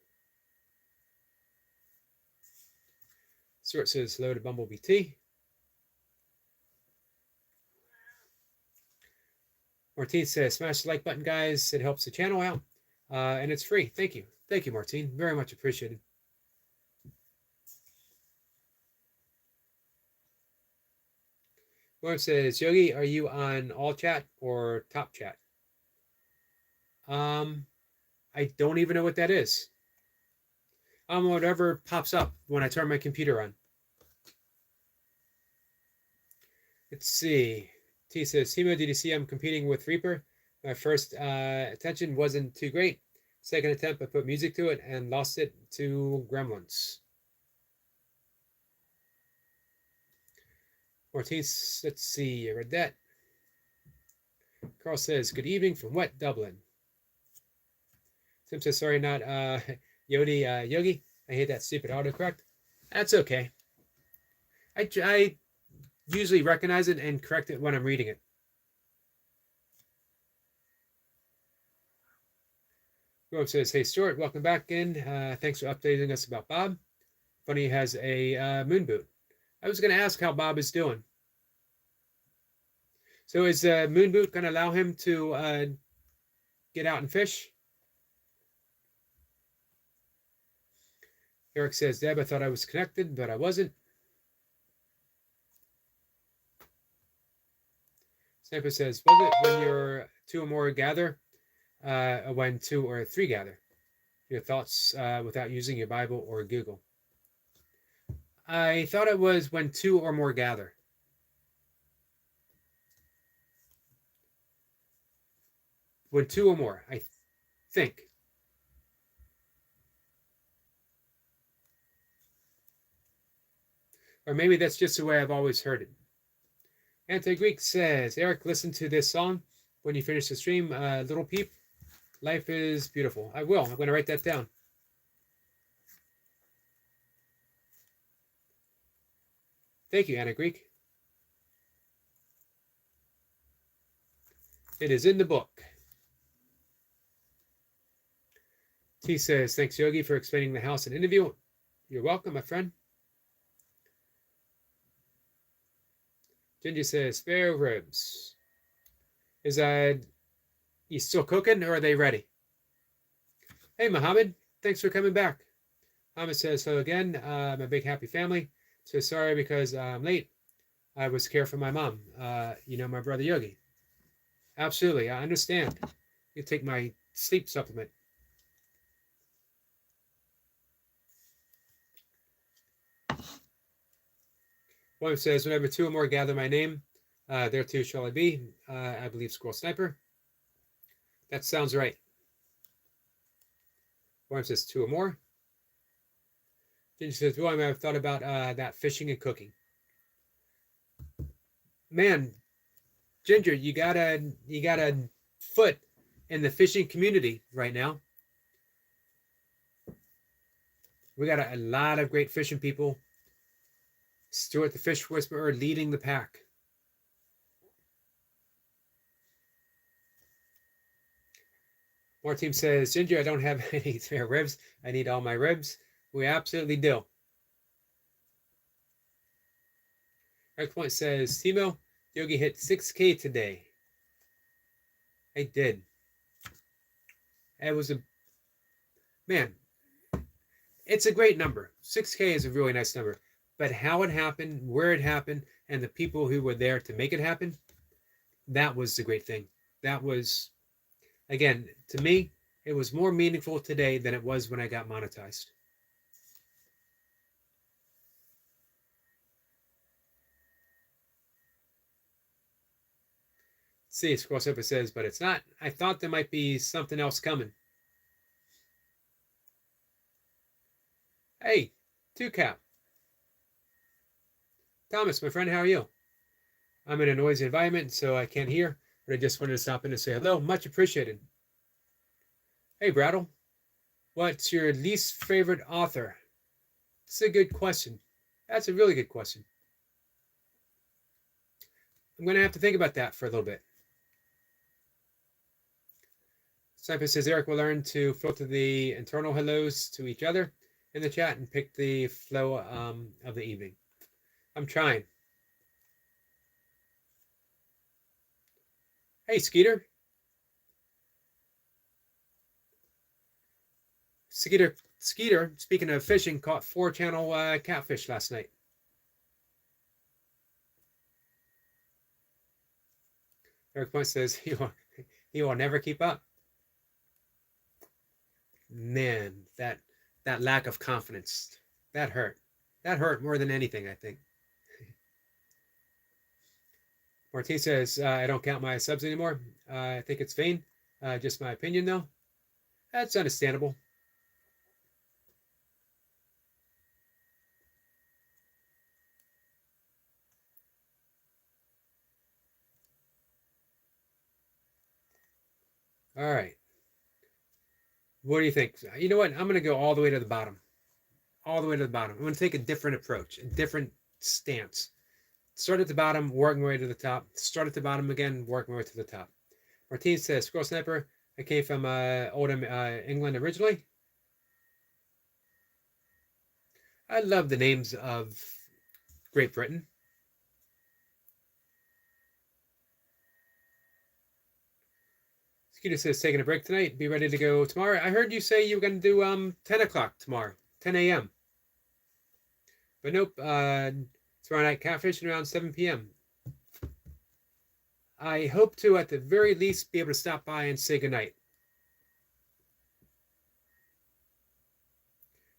Stuart says hello to Bumblebee T. Martine says, smash the like button, guys. It helps the channel out. And it's free. Thank you. Thank you, Martine. Very much appreciated. William says, Yogi, are you on all chat or top chat? I don't even know what that is. Whatever pops up when I turn my computer on. Let's see. T says, Timo, did you see I'm competing with Reaper? My first attention wasn't too great. Second attempt, I put music to it and lost it to Gremlins. Ortiz, let's see, I read that. Carl says, good evening from wet Dublin. Tim says, sorry, not Yogi. I hate that stupid autocorrect. That's okay. I usually recognize it and correct it when I'm reading it. Rob says, hey, Stuart, welcome back in. Thanks for updating us about Bob. Funny he has a moon boot. I was going to ask how Bob is doing. So is moon boot going to allow him to get out and fish? Eric says, Deb, I thought I was connected, but I wasn't. Sniper says, was it when you're two or more gather? When two or three gather? Your thoughts without using your Bible or Google. I thought it was when two or more gather. When two or more, I think. Or maybe that's just the way I've always heard it. Anti-Greek says, Eric, listen to this song when you finish the stream. Little Peep, life is beautiful. I will. I'm going to write that down. Thank you, Anna Greek. It is in the book. T says, thanks, Yogi, for explaining the house and interview. You're welcome, my friend. Ginger says, spare ribs. Is you still cooking or are they ready? Hey, Mohammed, thanks for coming back. Mohammed says, hello again. I'm a big happy family. So sorry because I'm late. I was care for my mom. My brother Yogi. Absolutely, I understand. You take my sleep supplement. One says, whenever two or more gather my name, there too shall I be. I believe Squirrel Sniper. That sounds right. One says two or more. Ginger says, well, I might have thought about that fishing and cooking. Man, Ginger, you got a foot in the fishing community right now. We got a lot of great fishing people. Stuart the Fish Whisperer leading the pack. More team says, Ginger, I don't have any spare ribs. I need all my ribs. We absolutely do. Eric Point says, Timo, Yogi hit 6K today. I did. It was it's a great number. 6K is a really nice number. But how it happened, where it happened, and the people who were there to make it happen, that was the great thing. That was, again, to me, it was more meaningful today than it was when I got monetized. See, Squirrel Sniper says, but it's not. I thought there might be something else coming. Hey, 2Cap. Thomas, my friend, how are you? I'm in a noisy environment, so I can't hear, but I just wanted to stop in and say hello. Much appreciated. Hey, Brattle. What's your least favorite author? It's a good question. That's a really good question. I'm going to have to think about that for a little bit. Sniper says, Eric will learn to filter the internal hellos to each other in the chat and pick the flow of the evening. I'm trying. Hey, Skeeter. Skeeter, speaking of fishing, caught 4-channel catfish last night. Eric Point says, he will never keep up. Man, that lack of confidence, that hurt. That hurt more than anything, I think. Martin says, I don't count my subs anymore. I think it's vain. Just my opinion, though. That's understandable. All right. What do you think? You know what? I'm going to go all the way to the bottom. All the way to the bottom. I'm going to take a different approach, a different stance. Start at the bottom, work my way to the top. Start at the bottom again, work my way to the top. Martin says, Squirrel Sniper, I came from Oldham, England originally. I love the names of Great Britain. Skeeter says, taking a break tonight. Be ready to go tomorrow. I heard you say you were going to do 10 o'clock tomorrow, 10 a.m. But nope, tomorrow night catfishing around 7 p.m. I hope to, at the very least, be able to stop by and say goodnight.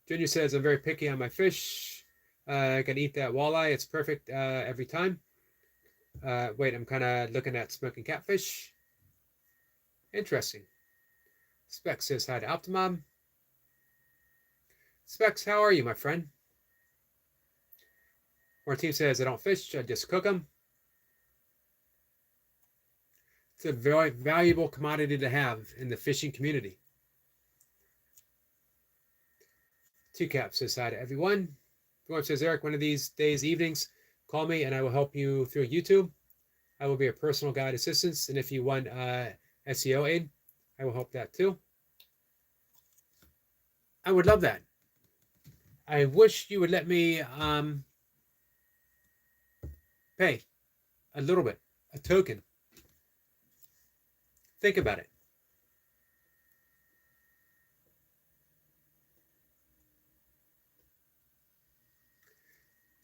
Junior says, I'm very picky on my fish. I can eat that walleye. It's perfect every time. Wait, I'm kind of looking at smoking catfish. Interesting. Specs says hi to Optimum. Specs, how are you, my friend? Martine says, I don't fish, I just cook them. It's a very valuable commodity to have in the fishing community. Two Cap says hi to everyone. Everyone says, Eric, one of these days, evenings, call me and I will help you through YouTube. I will be a personal guide assistance. And if you want SEO aid, I will help that too. I would love that. I wish you would let me pay a little bit, a token. Think about it.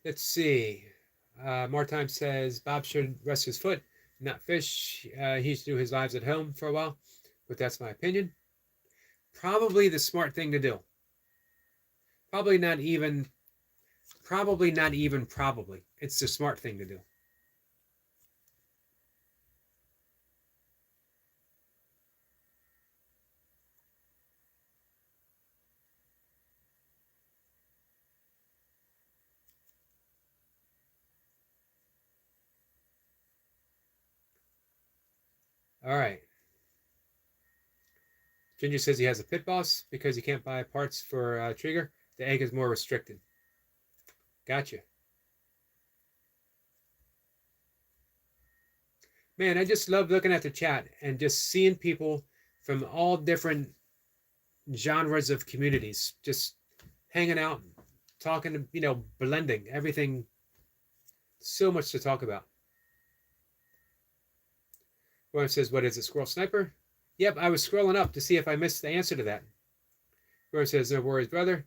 Let's see. Martime says Bob should rest his foot, not fish. He should do his lives at home for a while, but that's my opinion. Probably the smart thing to do. Probably. It's the smart thing to do. All right. Ginger says he has a pit boss because he can't buy parts for Trigger. The egg is more restricted. Gotcha. Man, I just love looking at the chat and just seeing people from all different genres of communities just hanging out, talking, blending everything. So much to talk about. One says, what is it, Squirrel Sniper? Yep, I was scrolling up to see if I missed the answer to that. One says, no worries, brother.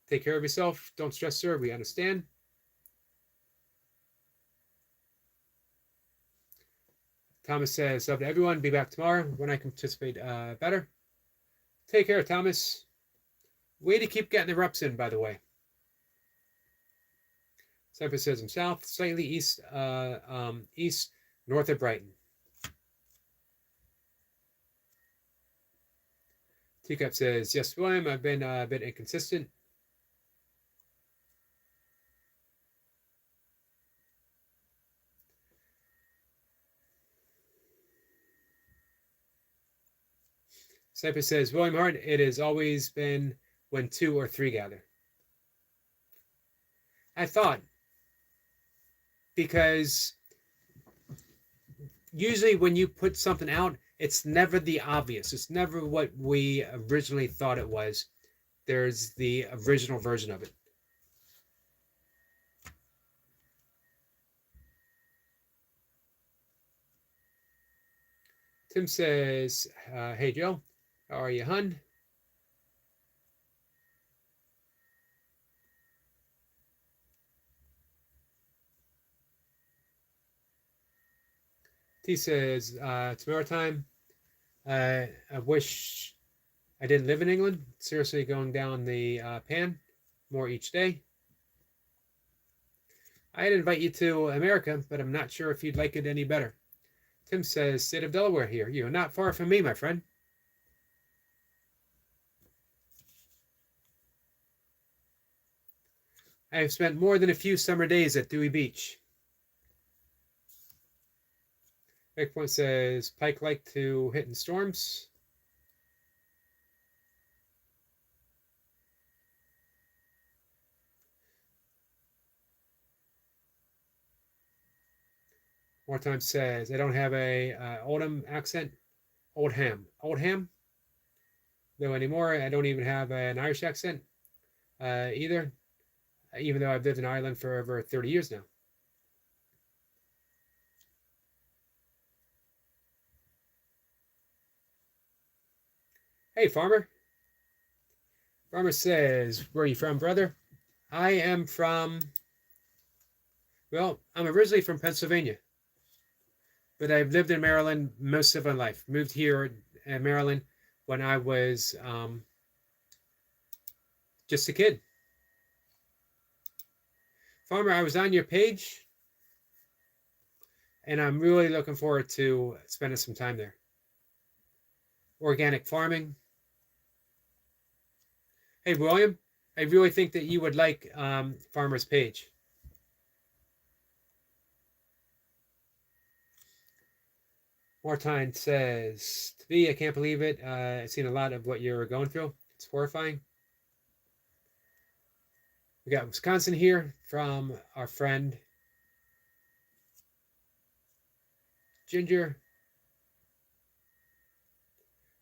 Take care of yourself. Don't stress, sir. We understand. Thomas says, up to everyone. Be back tomorrow when I can participate better. Take care, Thomas. Way to keep getting the reps in, by the way. Sniper says I'm south, slightly east, north of Brighton. Teacup says, yes, William, I've been a bit inconsistent. Sniper says, William Hart, it has always been when 2 or 3 gather. I thought, because usually when you put something out, it's never the obvious. It's never what we originally thought it was. There's the original version of it. Tim says, hey, Joe, how are you, hun? T says, tomorrow time. I wish I didn't live in England. Seriously going down the pan more each day. I'd invite you to America, but I'm not sure if you'd like it any better. Tim says, state of Delaware here. You're not far from me, my friend. I have spent more than a few summer days at Dewey Beach. Breakpoint says, Pike like to hit in storms. More time says, I don't have a Oldham accent. Oldham. Though anymore, I don't even have an Irish accent either, even though I've lived in Ireland for over 30 years now. Hey, Farmer. Farmer says, where are you from, brother? I am from, well, I'm originally from Pennsylvania, but I've lived in Maryland most of my life. Moved here in Maryland when I was just a kid. Farmer, I was on your page, and I'm really looking forward to spending some time there. Organic farming. Hey, William, I really think that you would like Farmer's page. Martine says, to me, I can't believe it. I've seen a lot of what you're going through. It's horrifying. We got Wisconsin here from our friend Ginger.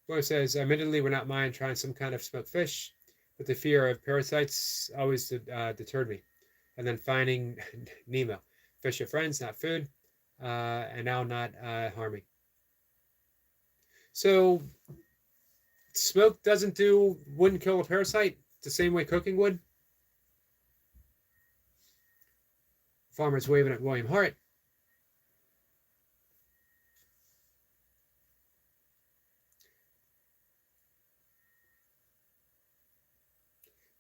Boy says, admittedly, would not mind trying some kind of smoked fish, but the fear of parasites always deterred me. And then finding Nemo. Fish are friends, not food, and now not harming. So smoke wouldn't kill a parasite the same way cooking would. Farmer's waving at William Hart.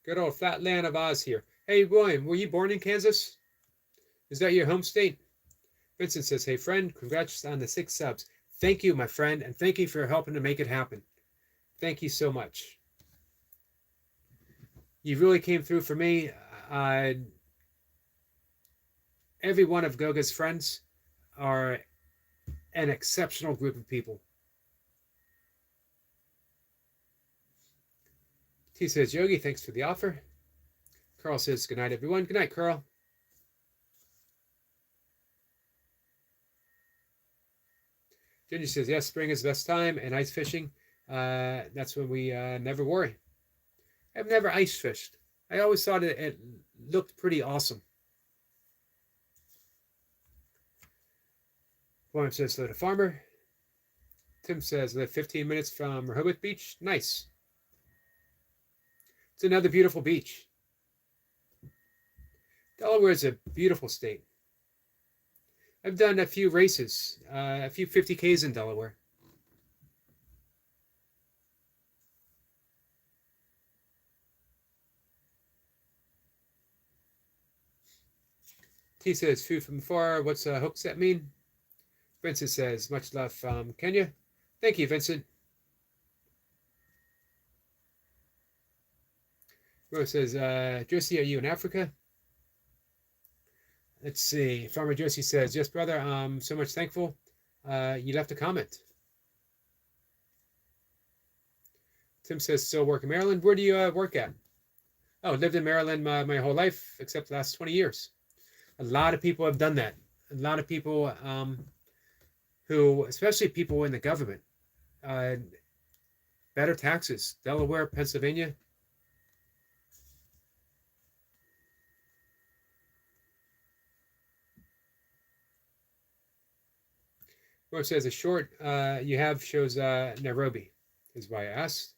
Good old flat land of Oz here. Hey, William, were you born in Kansas? Is that your home state? Vincent says, hey, friend, congrats on the 6 subs. Thank you, my friend, and thank you for helping to make it happen. Thank you so much. You really came through for me. Every one of Goga's friends are an exceptional group of people. T says, Yogi, thanks for the offer. Carl says, good night, everyone. Good night, Carl. Ginger says, yes, spring is the best time, and ice fishing, that's when we never worry. I've never ice fished. I always thought it looked pretty awesome. William says, hello to Farmer. Tim says, live 15 minutes from Rehoboth Beach. Nice. It's another beautiful beach. Delaware is a beautiful state. I've done a few races, a few 50Ks in Delaware. T says, food from afar. What's hoax that mean? Vincent says, much love from Kenya. Thank you, Vincent. Rose says, Josie, are you in Africa? Let's see. Farmer Josie says, yes, brother, I'm so much thankful. You left a comment. Tim says, still work in Maryland. Where do you work at? Oh, lived in Maryland my whole life, except the last 20 years. A lot of people have done that. A lot of people who, especially people in the government, better taxes. Delaware, Pennsylvania. Rose says, a short you have shows Nairobi, is why I asked.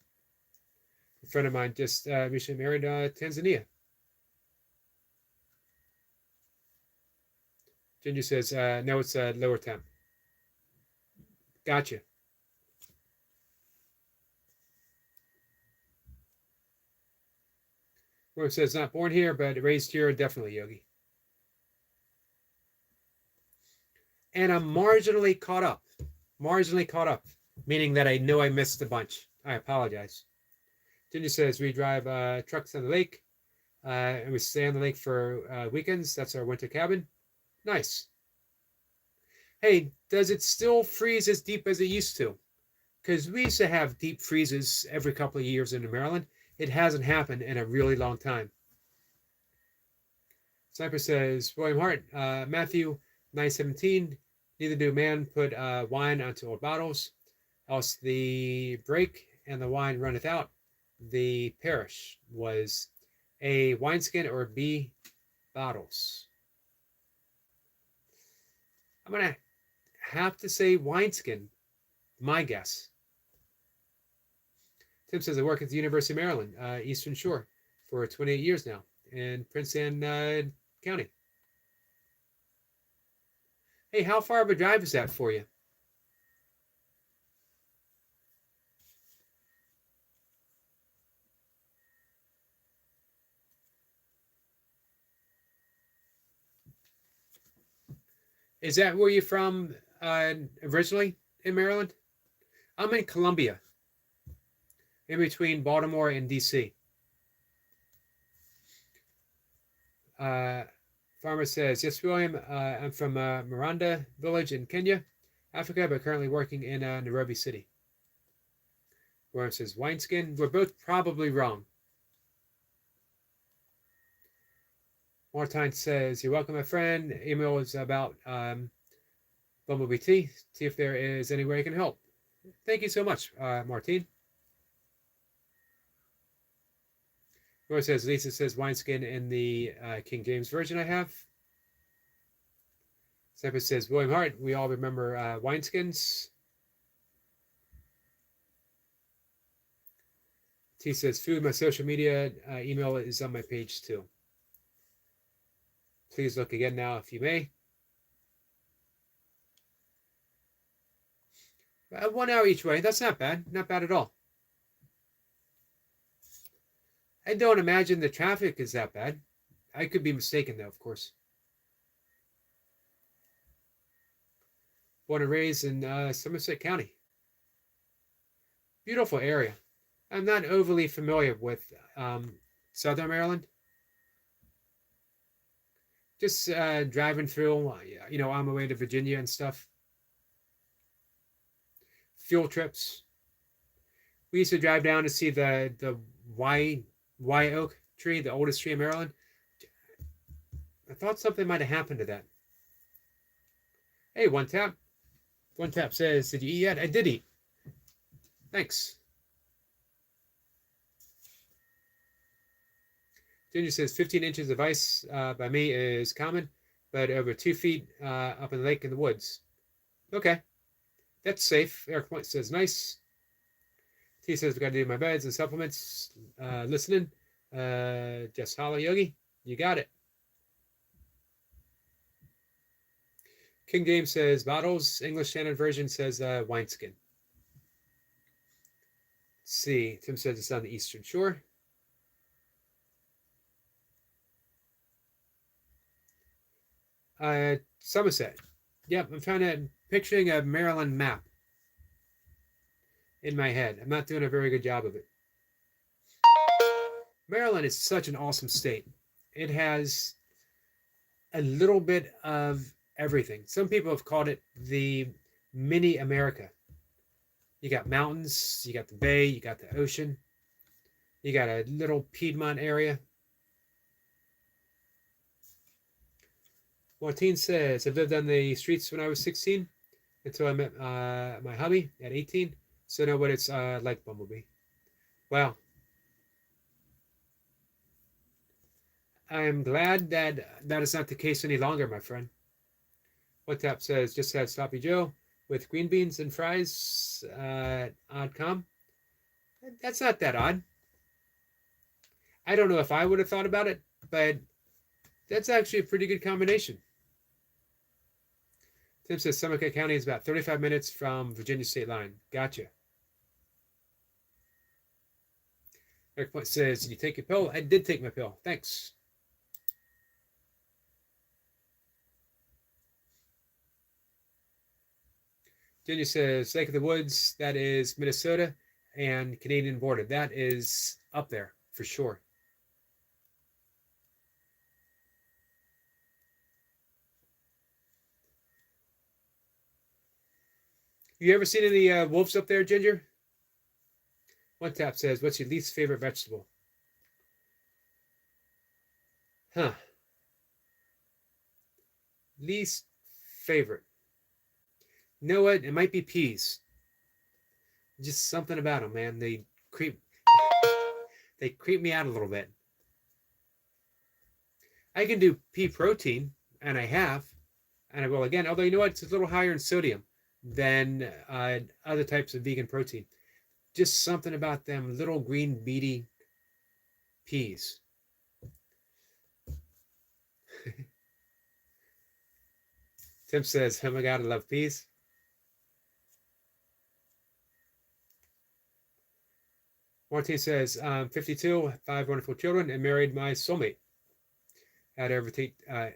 A friend of mine just recently married Tanzania. Ginger says, no, it's lower temp. Gotcha. Rose says, not born here, but raised here, definitely, Yogi. And I'm marginally caught up. Marginally caught up, meaning that I know I missed a bunch. I apologize. Ginger says, we drive trucks on the lake, and we stay on the lake for weekends. That's our winter cabin. Nice. Hey, does it still freeze as deep as it used to? Because we used to have deep freezes every couple of years in Maryland. It hasn't happened in a really long time. Sniper says, William Hart, Matthew 9:17, neither do man put wine onto old bottles, else the break and the wine runneth out. The perish was A, wineskin, or B, bottles. I'm going to have to say wineskin, my guess. Tim says, I work at the University of Maryland, Eastern Shore, for 28 years now. in Prince Anne County. Hey, how far of a drive is that for you? Is that where you're from originally in Maryland? I'm in Columbia, in between Baltimore and DC. Farmer says, yes, William, I'm from Miranda village in Kenya, Africa, but currently working in Nairobi City. William says, wineskin. We're both probably wrong. Martine says, you're welcome, my friend. Email is about Bumblebee Tea. See if there is any way I can help. Thank you so much, Martine. Roy says, Lisa says, wineskin in the King James Version I have. Semper says, William Hart, we all remember wineskins. T says, food, my social media email is on my page too. Please look again now if you may. 1 hour each way. That's not bad. Not bad at all. I don't imagine the traffic is that bad. I could be mistaken, though, of course. Born and raised in Somerset County. Beautiful area. I'm not overly familiar with Southern Maryland. Just driving through, on my way to Virginia and stuff. Field trips. We used to drive down to see the Y oak tree, the oldest tree in Maryland. I thought something might have happened to that. Hey, One Tap. One Tap says, did you eat yet? I did eat. Thanks. Ginger says 15 inches of ice by me is common, but over 2 feet up in the lake in the woods. Okay. That's safe. Eric Point says nice. T says we got to do my beds and supplements. Listening. Just holla, Yogi. You got it. King James says bottles. English Standard Version says wineskin. Let's see. Tim says it's on the Eastern Shore. Somerset. Yep, I'm picturing a Maryland map in my head. I'm not doing a very good job of it. Maryland is such an awesome state. It has a little bit of everything. Some people have called it the mini America. You got mountains, you got the bay, you got the ocean, you got a little Piedmont area. Martine says, I've lived on the streets when I was 16 until I met my hubby at 18. So I know what it's like, Bumblebee. Wow. I am glad that that is not the case any longer, my friend. One Tap says, just had Sloppy Joe with green beans and fries. Odd. That's not that odd. I don't know if I would have thought about it, but that's actually a pretty good combination. Tim says Somerset County is about 35 minutes from Virginia state line. Gotcha. Eric Point says, did you take your pill? I did take my pill. Thanks. Virginia says, Lake of the Woods, that is Minnesota and Canadian border. That is up there for sure. You ever seen any wolves up there, Ginger? One Tap says, what's your least favorite vegetable? Huh. Least favorite. You know what? It might be peas. Just something about them, man. They creep me out a little bit. I can do pea protein, and I have, and I will again. Although, you know what? It's a little higher in sodium than other types of vegan protein. Just something about them little green beady peas. Tim says, oh my God, I love peas. Martin says, 52, 5 wonderful children, and married my soulmate at over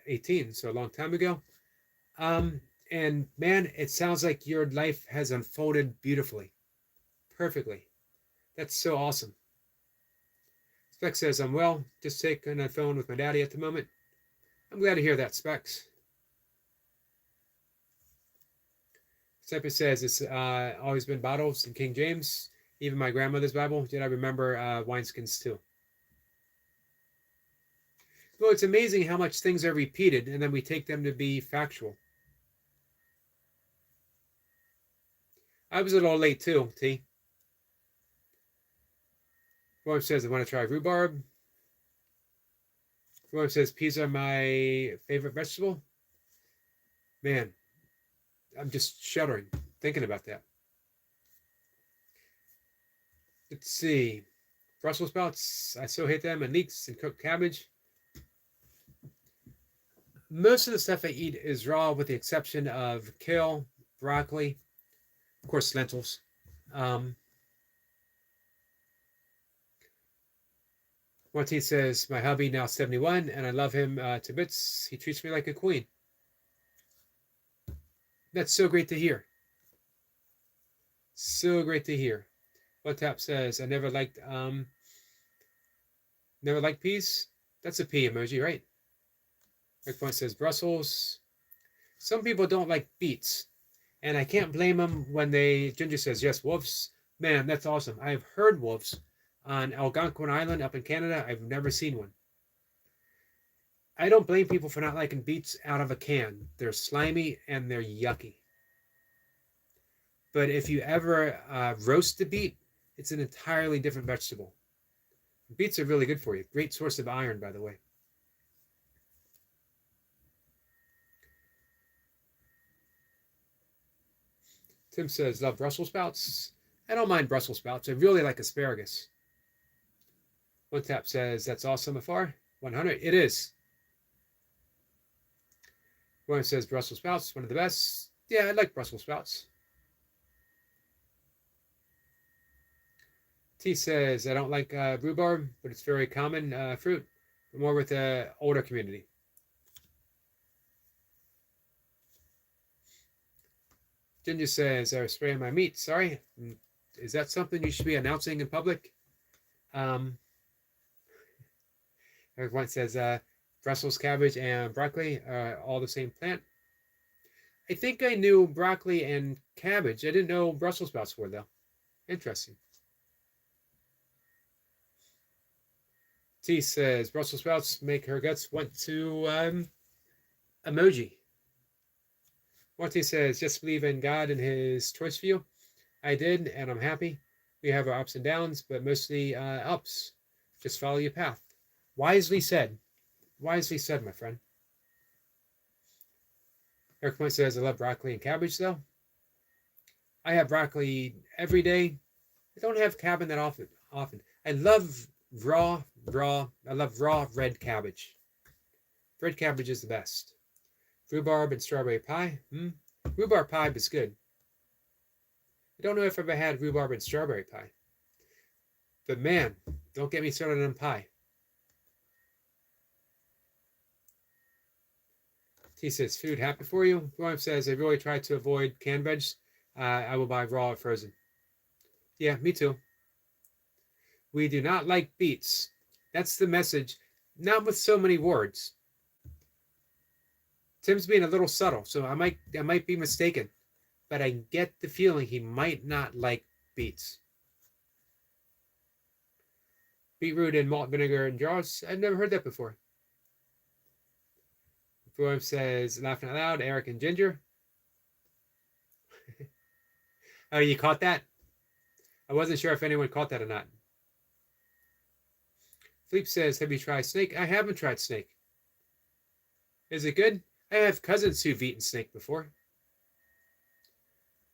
18, so a long time ago. And man, it sounds like your life has unfolded beautifully, perfectly. That's so awesome. Specs says, I'm well, just taking a phone with my daddy at the moment. I'm glad to hear that, Specs. Steppy says, it's always been bottles in King James, even my grandmother's Bible. Did I remember wineskins too? Well, it's amazing how much things are repeated and then we take them to be factual. I was a little late too, T. William says, I want to try rhubarb. William says, peas are my favorite vegetable. Man, I'm just shuddering thinking about that. Let's see. Brussels sprouts, I so hate them, and leeks and cooked cabbage. Most of the stuff I eat is raw with the exception of kale, broccoli, of course, lentils. Martin says, my hubby now 71, and I love him to bits. He treats me like a queen. That's so great to hear. So great to hear. WhatsApp says, I never liked peas. That's a pea emoji, right? Rick Point says, Brussels. Some people don't like beets, and I can't blame them when Ginger says, yes, wolves. Man, that's awesome. I've heard wolves on Algonquin Island up in Canada. I've never seen one. I don't blame people for not liking beets out of a can. They're slimy and they're yucky. But if you ever roast a beet, it's an entirely different vegetable. Beets are really good for you. Great source of iron, by the way. Tim says, love Brussels sprouts. I don't mind Brussels sprouts. I really like asparagus. One Tap says, that's awesome afar. 100. It is. One says, Brussels sprouts, one of the best. Yeah, I like Brussels sprouts. T says, I don't like rhubarb, but it's very common fruit, but more with the older community. Ginger says, I was spraying my meat. Sorry. Is that something you should be announcing in public? Everyone says, Brussels cabbage and broccoli are all the same plant. I think I knew broccoli and cabbage. I didn't know Brussels sprouts were, though. Interesting. T says, Brussels sprouts make her guts want to emoji. Monty says, just believe in God and his choice for you. I did, and I'm happy. We have our ups and downs, but mostly ups. Just follow your path. Wisely said. Wisely said, my friend. Eric Point says, I love broccoli and cabbage, though. I have broccoli every day. I don't have cabbage that often. I love raw red cabbage. Red cabbage is the best. Rhubarb and strawberry pie. Rhubarb pie is good. I don't know if I've ever had rhubarb and strawberry pie. But man, don't get me started on pie. T says, food happy for you. William says, I really try to avoid canned veg. I will buy raw or frozen. Yeah, me too. We do not like beets. That's the message. Not with so many words. Tim's being a little subtle, so I might be mistaken. But I get the feeling he might not like beets. Beetroot and malt vinegar in jars. I've never heard that before. William says, laughing out loud, Eric and Ginger. Oh, you caught that? I wasn't sure if anyone caught that or not. Philippe says, have you tried snake? I haven't tried snake. Is it good? I have cousins who've eaten snake before.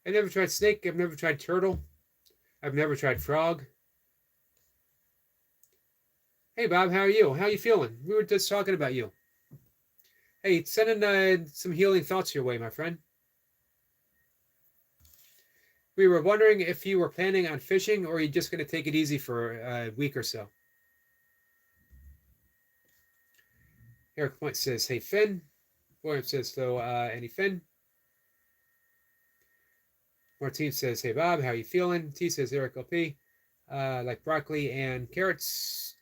I've never tried snake. I've never tried turtle. I've never tried frog. Hey, Bob, how are you? How are you feeling? We were just talking about you. Hey, sending some healing thoughts your way, my friend. We were wondering if you were planning on fishing or are you just going to take it easy for a week or so. Eric Point says, hey, Finn. William says, hello, any Finn? Martine says, hey, Bob, how you feeling? T says, Eric LP, like broccoli and carrots.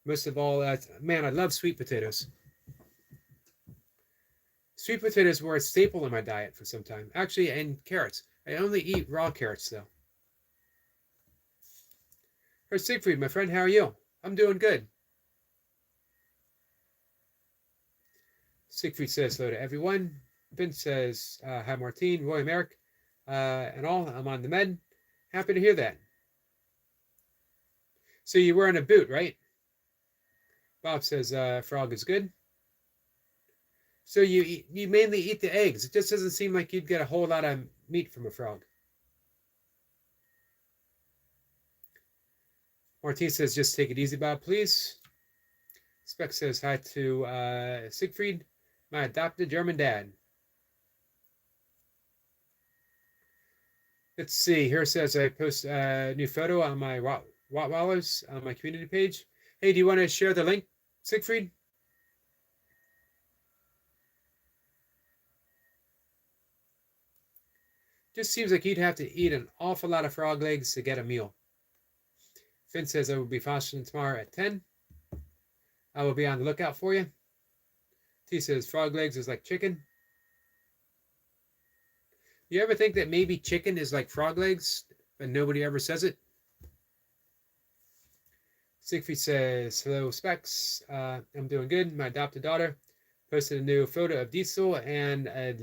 Most of all, man, I love sweet potatoes. Sweet potatoes were a staple in my diet for some time. Actually, and carrots. I only eat raw carrots, though. Here's Siegfried, my friend. How are you? I'm doing good. Siegfried says hello to everyone. Vince says, hi, Martine, William, Eric, and all. I'm on the med. Happy to hear that. So you're wearing a boot, right? Bob says, frog is good. So you mainly eat the eggs. It just doesn't seem like you'd get a whole lot of meat from a frog. Martine says, just take it easy, Bob, please. Speck says hi to Siegfried, my adopted German dad. Let's see. Here it says I post a new photo on my Rottweilers on my community page. Hey, do you want to share the link, Siegfried? Just seems like you'd have to eat an awful lot of frog legs to get a meal. Finn says I will be fasting tomorrow at 10. I will be on the lookout for you. T says frog legs is like chicken. You ever think that maybe chicken is like frog legs, but nobody ever says it? Siegfried says, hello, Specs. I'm doing good. My adopted daughter posted a new photo of Diesel and a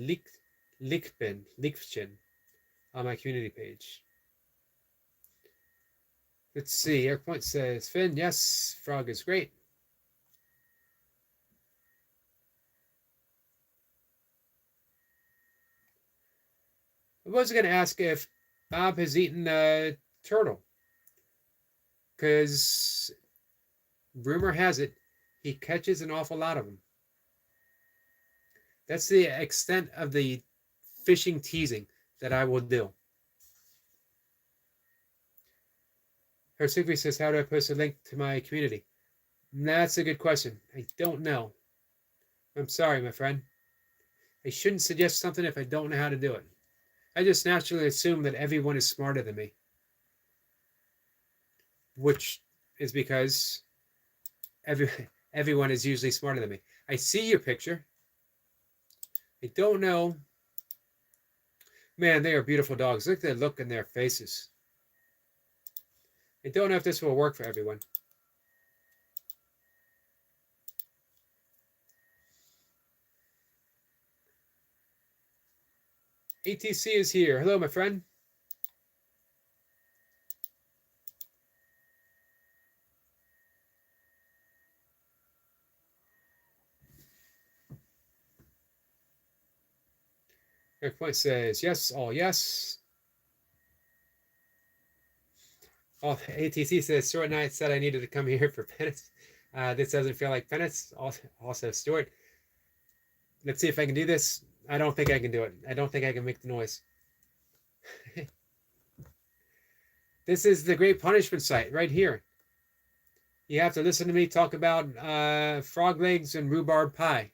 Lichtchen on my community page. Let's see. Eric Point says, Finn, yes, frog is great. I was going to ask if Bob has eaten a turtle, because rumor has it he catches an awful lot of them. That's the extent of the fishing teasing that I will do. Her Siegfried says, how do I post a link to my community? That's a good question. I don't know. I'm sorry, my friend. I shouldn't suggest something if I don't know how to do it. I just naturally assume that everyone is smarter than me. Which is because everyone is usually smarter than me. I see your picture. I don't know. Man, they are beautiful dogs. Look at the look in their faces. I don't know if this will work for everyone. ATC is here. Hello, my friend. Eric Point says, yes, all yes. Oh, ATC says, Stuart Knight said I needed to come here for penance. This doesn't feel like penance. Also, Stuart, let's see if I can do this. I don't think I can do it. I don't think I can make the noise. This is the Great Punishment site right here. You have to listen to me talk about frog legs and rhubarb pie.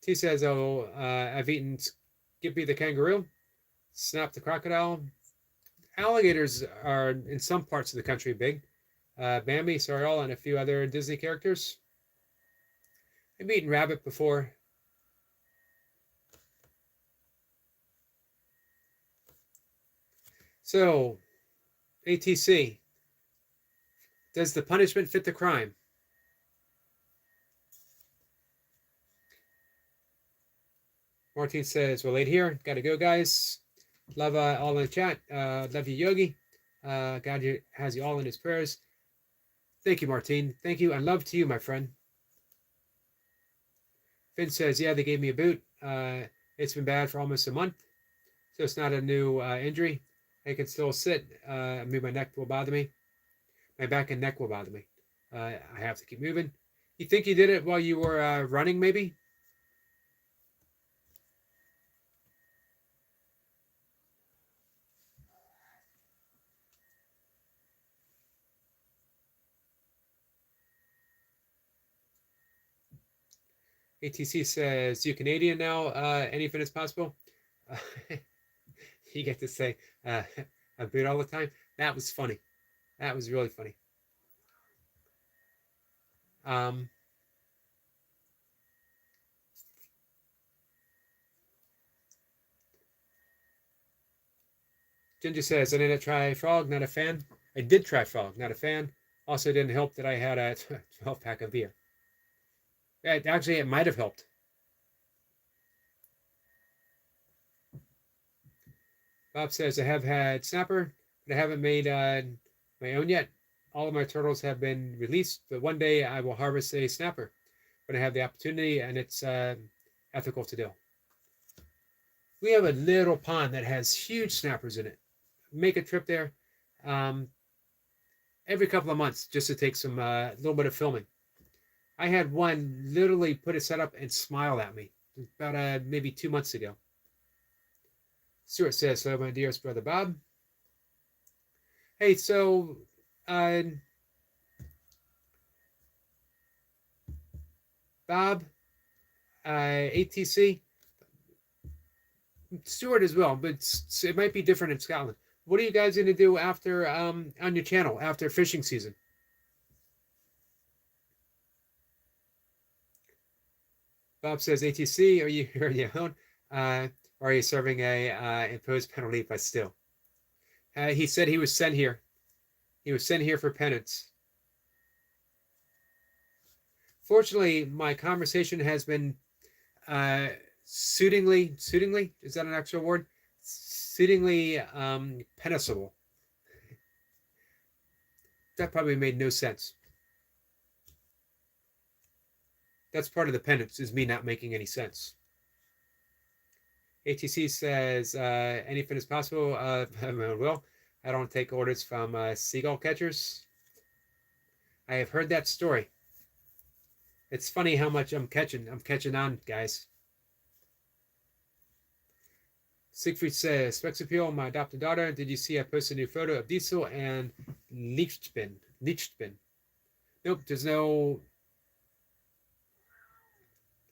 T says, oh, I've eaten Skippy the kangaroo, Snap the crocodile. Alligators are in some parts of the country big. Bambi, Sariel, and a few other Disney characters. I've eaten rabbit before. So, ATC, does the punishment fit the crime? Martin says, we're late here. Got to go, guys. Love all in the chat. Love you, Yogi. God has you all in his prayers. Thank you, Martin. Thank you, and love to you, my friend. Finn says, yeah, they gave me a boot. It's been bad for almost a month, so it's not a new injury. I can still sit. Maybe my neck will bother me. My back and neck will bother me. I have to keep moving. You think you did it while you were running, maybe? ATC says, you Canadian now? Anything is possible? Uh, you get to say a bit all the time. That was funny. That was really funny. Um, Ginger says, I didn't try Frog, not a fan. I did try Frog, not a fan. Also, didn't help that I had a 12 pack of beer. Actually, it might have helped. Bob says, I have had snapper, but I haven't made my own yet. All of my turtles have been released, but one day I will harvest a snapper when I have the opportunity, and it's ethical to do. We have a little pond that has huge snappers in it. Make a trip there every couple of months just to take some little bit of filming. I had one literally put a setup and smile at me about maybe 2 months ago. Stuart says, hello, my dearest brother Bob. Hey, so Bob, ATC, Stuart as well, but it might be different in Scotland. What are you guys going to do after on your channel after fishing season? Bob says, ATC, are you on your own? Or are you serving a imposed penalty by still? He said he was sent here. He was sent here for penance. Fortunately, my conversation has been suitingly, is that an actual word? Suitingly penetrable. That probably made no sense. That's part of the penance, is me not making any sense. ATC says, anything is possible. Well, I don't take orders from seagull catchers. I have heard that story. It's funny how much I'm catching. I'm catching on, guys. Siegfried says, Specs Appeal, my adopted daughter. Did you see I posted a new photo of Diesel and Lichtspin? Nope, there's no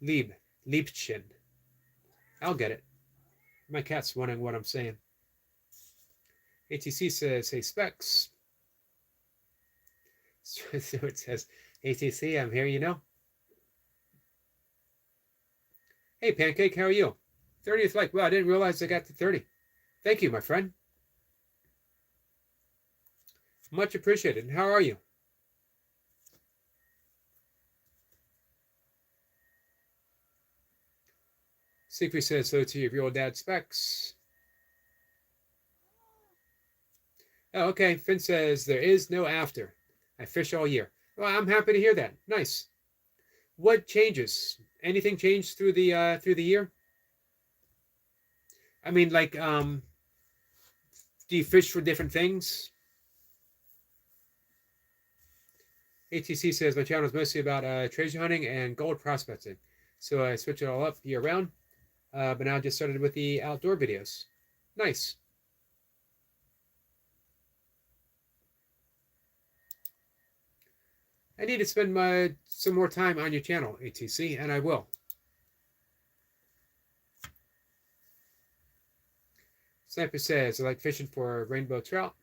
Liebchen. I'll get it. My cat's wondering what I'm saying. ATC says, hey, Specs. So it says, ATC, I'm here, you know. Hey, Pancake, how are you? 30th like, well, I didn't realize I got to 30. Thank you, my friend. Much appreciated. How are you? Siegfried says, so to your old dad, Specs. Oh, okay. Finn says, there is no after. I fish all year. Well, I'm happy to hear that. Nice. What changes? Anything changed through the year? I mean, like, do you fish for different things? ATC says my channel is mostly about treasure hunting and gold prospecting, so I switch it all up year round. But now I just started with the outdoor videos. Nice. I need to spend some more time on your channel, ATC, and I will. Sniper says, I like fishing for rainbow trout.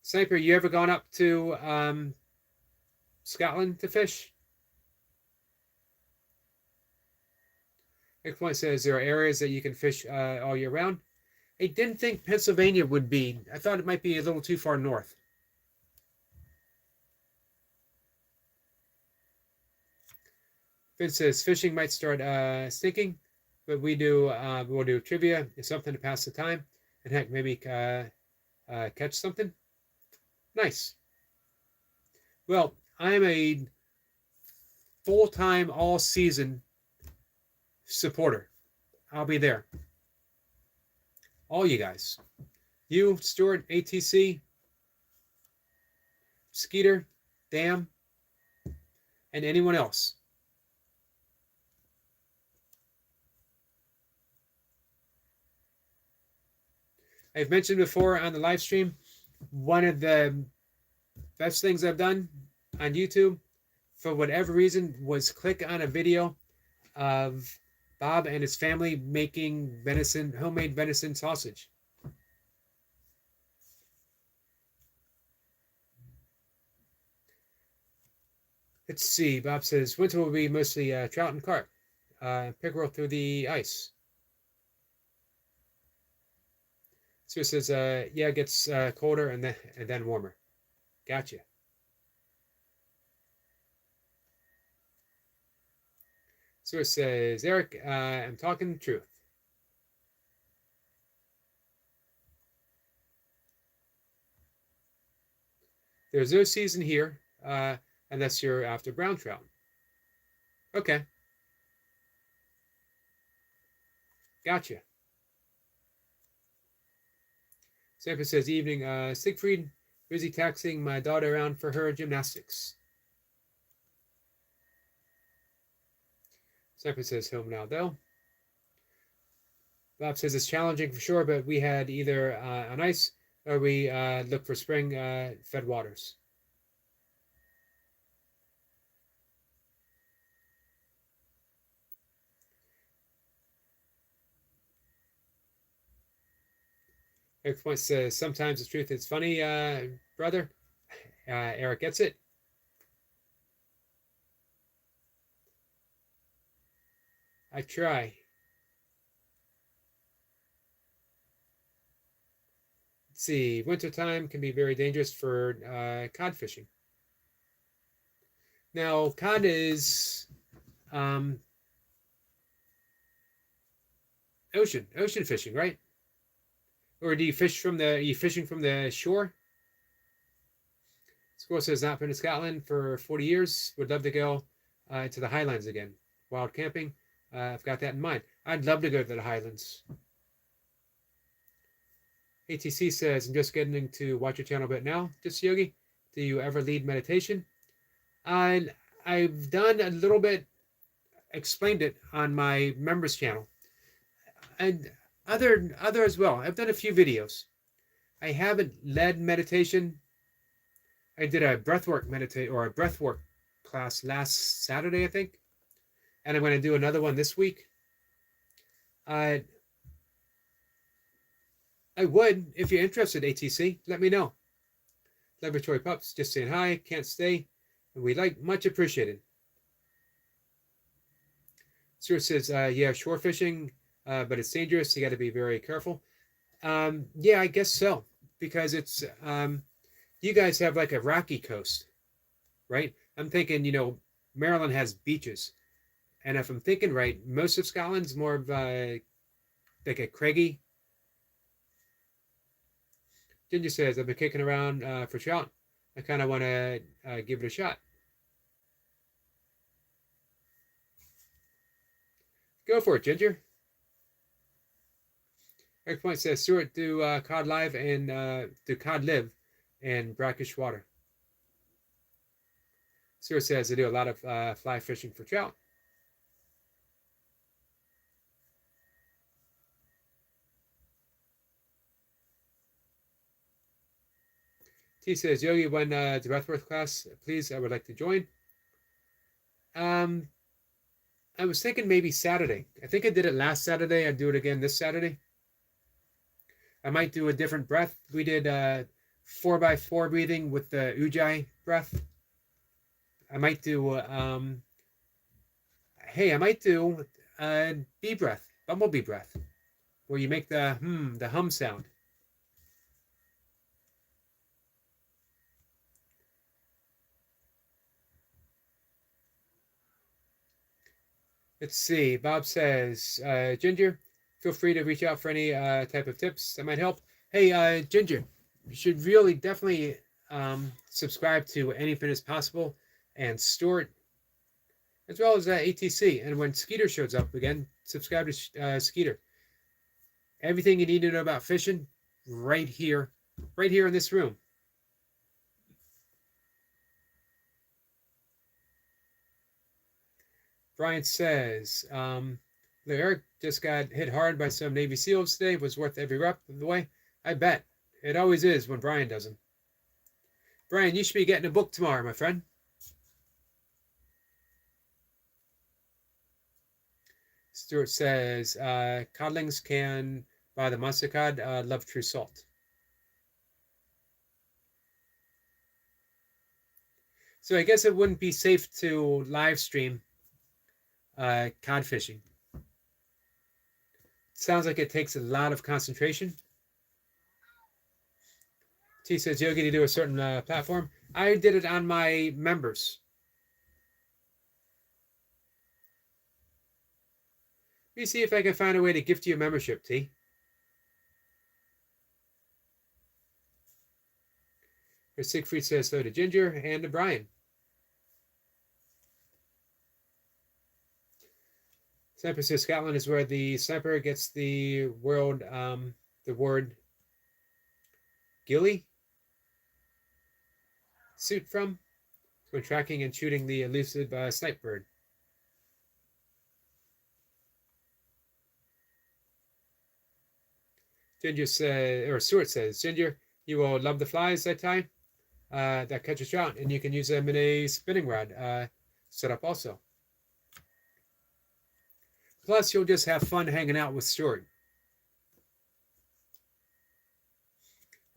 Sniper, you ever gone up to Scotland to fish? X-Point says, there are areas that you can fish all year round. I didn't think Pennsylvania would be. I thought it might be a little too far north. Finn says fishing might start stinking, but we'll do trivia. It's something to pass the time, and heck, maybe catch something. Nice. Well, I'm a full-time, all-season supporter. I'll be there. All you guys. You, Stuart, ATC, Skeeter, Dam, and anyone else. I've mentioned before on the live stream, one of the best things I've done on YouTube, for whatever reason, was click on a video of Bob and his family making homemade venison sausage. Let's see. Bob says winter will be mostly trout and carp. Pickerel through the ice. So says, yeah, it gets colder and then warmer. Gotcha. So it says, Eric, I'm talking the truth. There's no season here unless you're after brown trout. Okay. Gotcha. Sampa says, evening, Siegfried, busy taxiing my daughter around for her gymnastics. Sampa says, home now, though. Bob says, it's challenging for sure, but we had either on ice or we look for spring fed waters. Eric Point says, sometimes the truth is funny, brother. Eric gets it. I try. Let's see. Wintertime can be very dangerous for cod fishing. Now, cod is ocean fishing, right? Or do you fish from are you fishing from the shore? Squirrel says, not been to Scotland for 40 years. Would love to go to the Highlands again. Wild camping. I've got that in mind. I'd love to go to the Highlands. ATC says, I'm just getting to watch your channel a bit now. Just Yogi, do you ever lead meditation? I've done a little bit, explained it on my members channel. And other as well. I've done a few videos. I haven't led meditation. I did a breathwork class last Saturday, I think. And I'm going to do another one this week. I would, if you're interested, ATC, let me know. Laboratory Pups, just saying hi, can't stay. We much appreciated. Stuart says, yeah, shore fishing, but it's dangerous. You got to be very careful. Yeah, I guess so. Because it's, you guys have like a rocky coast, right? I'm thinking, Maryland has beaches. And if I'm thinking right, most of Scotland's more of like a craggy. Ginger says, I've been kicking around for trout. I kind of want to give it a shot. Go for it, Ginger. Eric Point says, Stuart, do cod live and do cod live in brackish water? Stuart says, I do a lot of fly fishing for trout. T says, Yogi, when the breathwork class, please, I would like to join. I was thinking maybe Saturday. I think I did it last Saturday. I'd do it again this Saturday. I might do a different breath. We did 4x4 breathing with the Ujjayi breath. I might do, I might do bee breath, bumblebee breath, where you make the hum sound. Let's see. Bob says, Ginger, feel free to reach out for any type of tips that might help. Hey, Ginger, you should really definitely subscribe to Anything Is Possible and Stuart, as well as ATC. And when Skeeter shows up again, subscribe to Skeeter. Everything you need to know about fishing, right here in this room. Brian says, Eric just got hit hard by some Navy SEALs today. Was worth every rep of the way. I bet. It always is when Brian doesn't. Brian, you should be getting a book tomorrow, my friend. Stuart says, codlings can buy the monster cod, love true salt. So I guess it wouldn't be safe to live stream cod fishing. Sounds like it takes a lot of concentration. T says, Yogi, to do a certain platform. I did it on my members. Let me see if I can find a way to gift you a membership, T. Or Siegfried says hello to Ginger and to Brian. Sniper says Scotland is where the sniper gets the word ghillie suit from when tracking and shooting the elusive snipe bird. Ginger says, or Stuart says, Ginger, you will love the flies I tie that catch a trout, and you can use them in a spinning rod setup also. Plus, you'll just have fun hanging out with Stuart.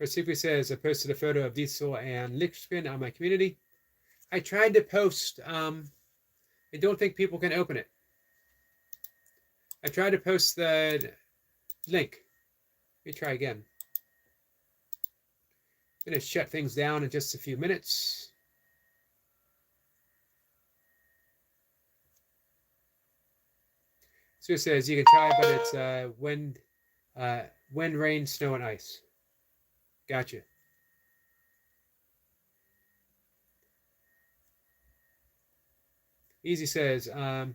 Recipe says, I posted a photo of Diesel and Lichtspin on my community. I tried to post, I don't think people can open it. I tried to post the link. Let me try again. I'm going to shut things down in just a few minutes. So it says you can try, but it's wind, rain, snow, and ice. Gotcha. Easy says, I'll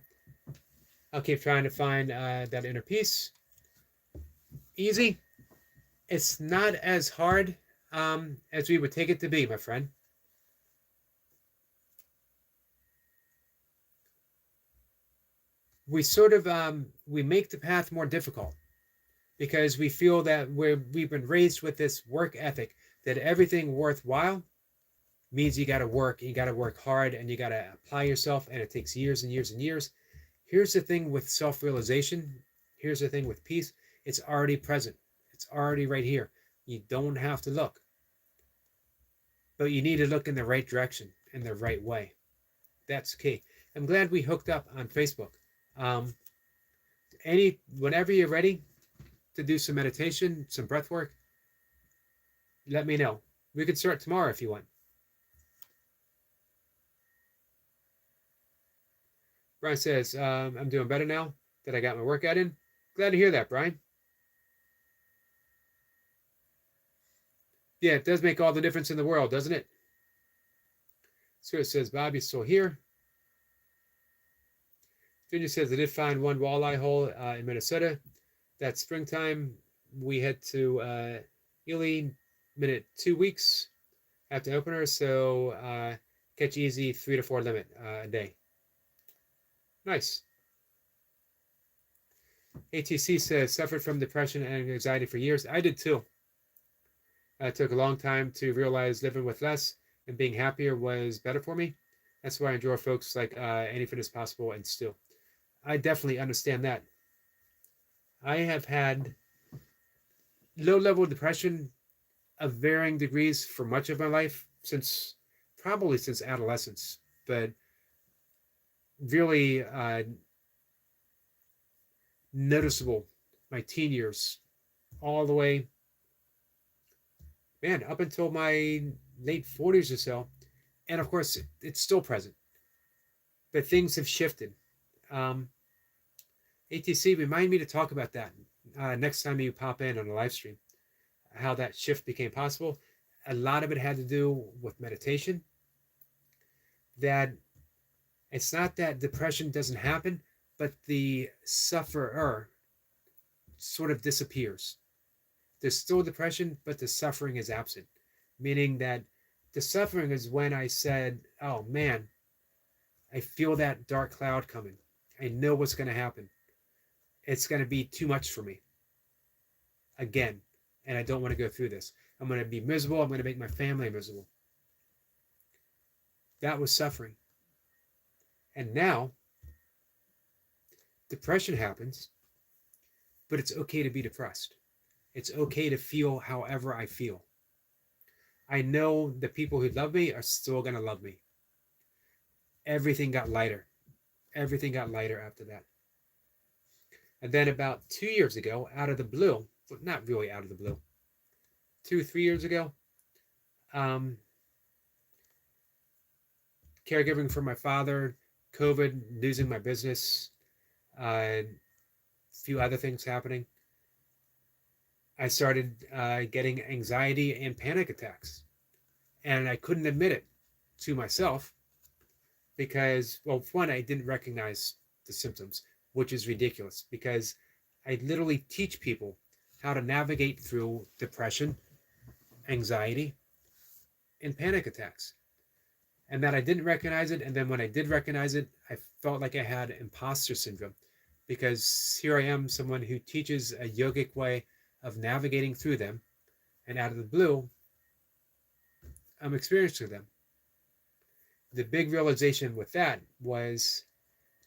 keep trying to find that inner peace. Easy. It's not as hard as we would take it to be, my friend. We sort of we make the path more difficult because we feel that we've been raised with this work ethic that everything worthwhile means you got to work hard, and you got to apply yourself, and it takes years and years and years. Here's the thing with self-realization. Here's the thing with peace. It's already present. It's already right here. You don't have to look. But you need to look in the right direction, in the right way. That's key. I'm glad we hooked up on Facebook. Whenever you're ready to do some meditation, some breath work, let me know. We can start tomorrow if you want. Brian says, I'm doing better now that I got my workout in. Glad to hear that, Brian. Yeah, it does make all the difference in the world, doesn't it? So it says, Bob, you're still here. Junior says, I did find one walleye hole in Minnesota. That springtime, we head to Ely, minute 2 weeks after opener, so catch easy 3 to 4 limit a day. Nice. ATC says, suffered from depression and anxiety for years. I did too. It took a long time to realize living with less and being happier was better for me. That's why I enjoy folks like Anything is Possible and Still. I definitely understand that. I have had low-level depression of varying degrees for much of my life, probably since adolescence, but really noticeable my teen years, all the way, man, up until my late 40s or so. And of course, it's still present, but things have shifted. ATC, remind me to talk about that next time you pop in on a live stream, how that shift became possible. A lot of it had to do with meditation, that it's not that depression doesn't happen, but the sufferer sort of disappears. There's still depression, but the suffering is absent. Meaning that the suffering is when I said, oh man, I feel that dark cloud coming. I know what's going to happen. It's going to be too much for me. Again. And I don't want to go through this. I'm going to be miserable. I'm going to make my family miserable. That was suffering. And now, depression happens, but it's okay to be depressed. It's okay to feel however I feel. I know the people who love me are still going to love me. Everything got lighter. Everything got lighter after that. And then about 2 years ago, out of the blue, well, not really out of the blue, 3 years ago, caregiving for my father, COVID, losing my business, a few other things happening. I started getting anxiety and panic attacks. And I couldn't admit it to myself because, well, for one, I didn't recognize the symptoms, which is ridiculous because I literally teach people how to navigate through depression, anxiety, and panic attacks. And that I didn't recognize it. And then when I did recognize it, I felt like I had imposter syndrome because here I am, someone who teaches a yogic way of navigating through them. And out of the blue, I'm experiencing them. The big realization with that was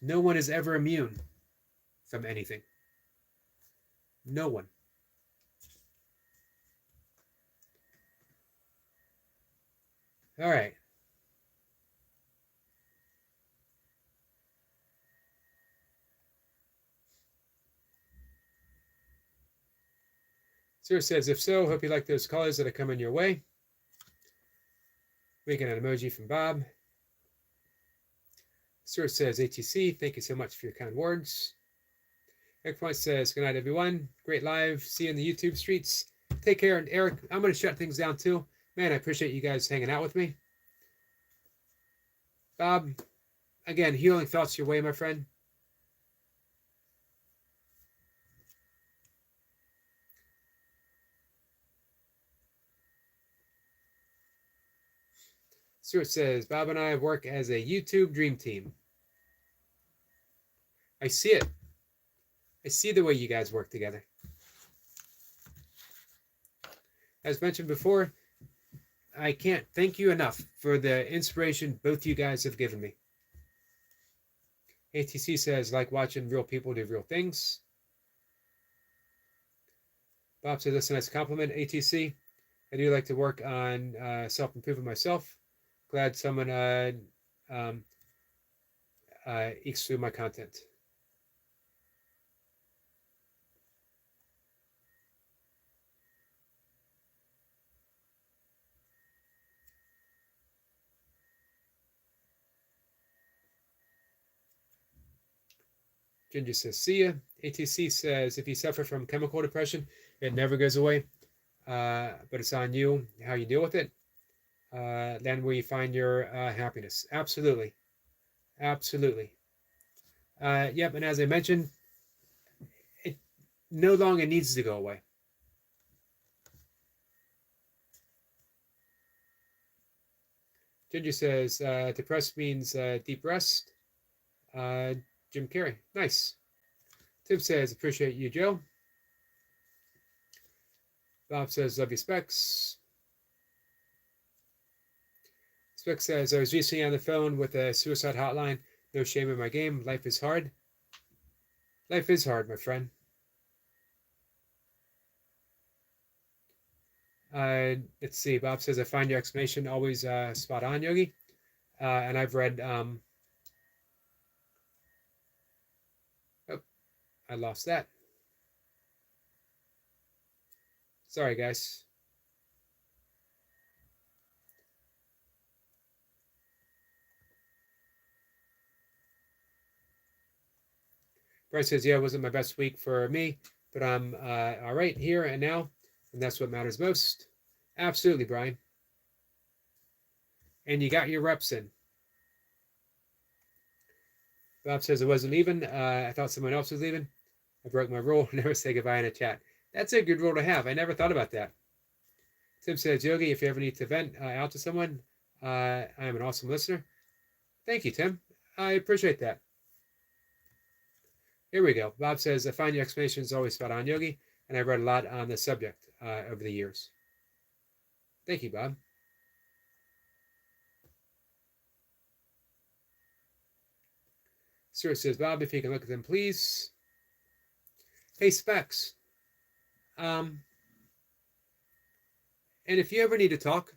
no one is ever immune from anything. No one. All right. Sir says, if so, hope you like those colors that are coming your way. We get an emoji from Bob. Stuart says, ATC, thank you so much for your kind words. Eric Point says, good night, everyone. Great live. See you in the YouTube streets. Take care. And Eric, I'm going to shut things down too. Man, I appreciate you guys hanging out with me. Bob, again, healing thoughts your way, my friend. Stuart says, Bob and I work as a YouTube dream team. I see it. I see the way you guys work together. As mentioned before, I can't thank you enough for the inspiration both you guys have given me. ATC says, like watching real people do real things. Bob says, that's a nice compliment, ATC. I do like to work on self-improvement myself. Glad someone ekes through my content. Ginger says, see ya. ATC says, if you suffer from chemical depression, it never goes away. But it's on you, how you deal with it. Then where you find your happiness. Absolutely. Absolutely. Yep, and as I mentioned, it no longer needs to go away. Ginger says, depressed means deep rest. Jim Carrey. Nice. Tim says, appreciate you, Joe. Bob says, love you, Specs. Specs says, I was recently on the phone with a suicide hotline. No shame in my game. Life is hard. Life is hard, my friend. Let's see. Bob says, I find your explanation always spot on, Yogi. And I've read... oh, I lost that. Sorry, guys. Bryce says, yeah, it wasn't my best week for me, but I'm all right here and now, and that's what matters most. Absolutely, Brian. And you got your reps in. Bob says, I wasn't leaving. I thought someone else was leaving. I broke my rule. Never say goodbye in a chat. That's a good rule to have. I never thought about that. Tim says, Yogi, if you ever need to vent out to someone, I am an awesome listener. Thank you, Tim. I appreciate that. Here we go. Bob says, I find your explanations always spot on, Yogi, and I've read a lot on the subject over the years. Thank you, Bob. Stuart says, Bob, if you can look at them, please. Hey, Specs. And if you ever need to talk,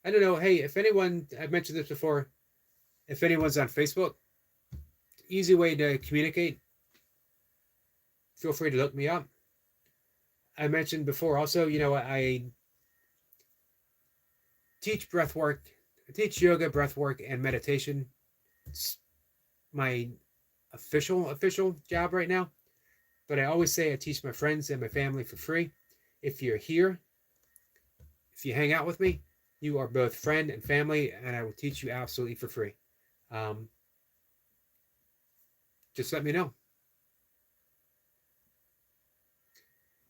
I don't know, hey, if anyone, I've mentioned this before, if anyone's on Facebook, easy way to communicate, feel free to look me up. I mentioned before also, I teach breath work, I teach yoga, breath work, and meditation. It's my official job right now. But I always say I teach my friends and my family for free. If you're here, if you hang out with me, you are both friend and family, and I will teach you absolutely for free. Just let me know.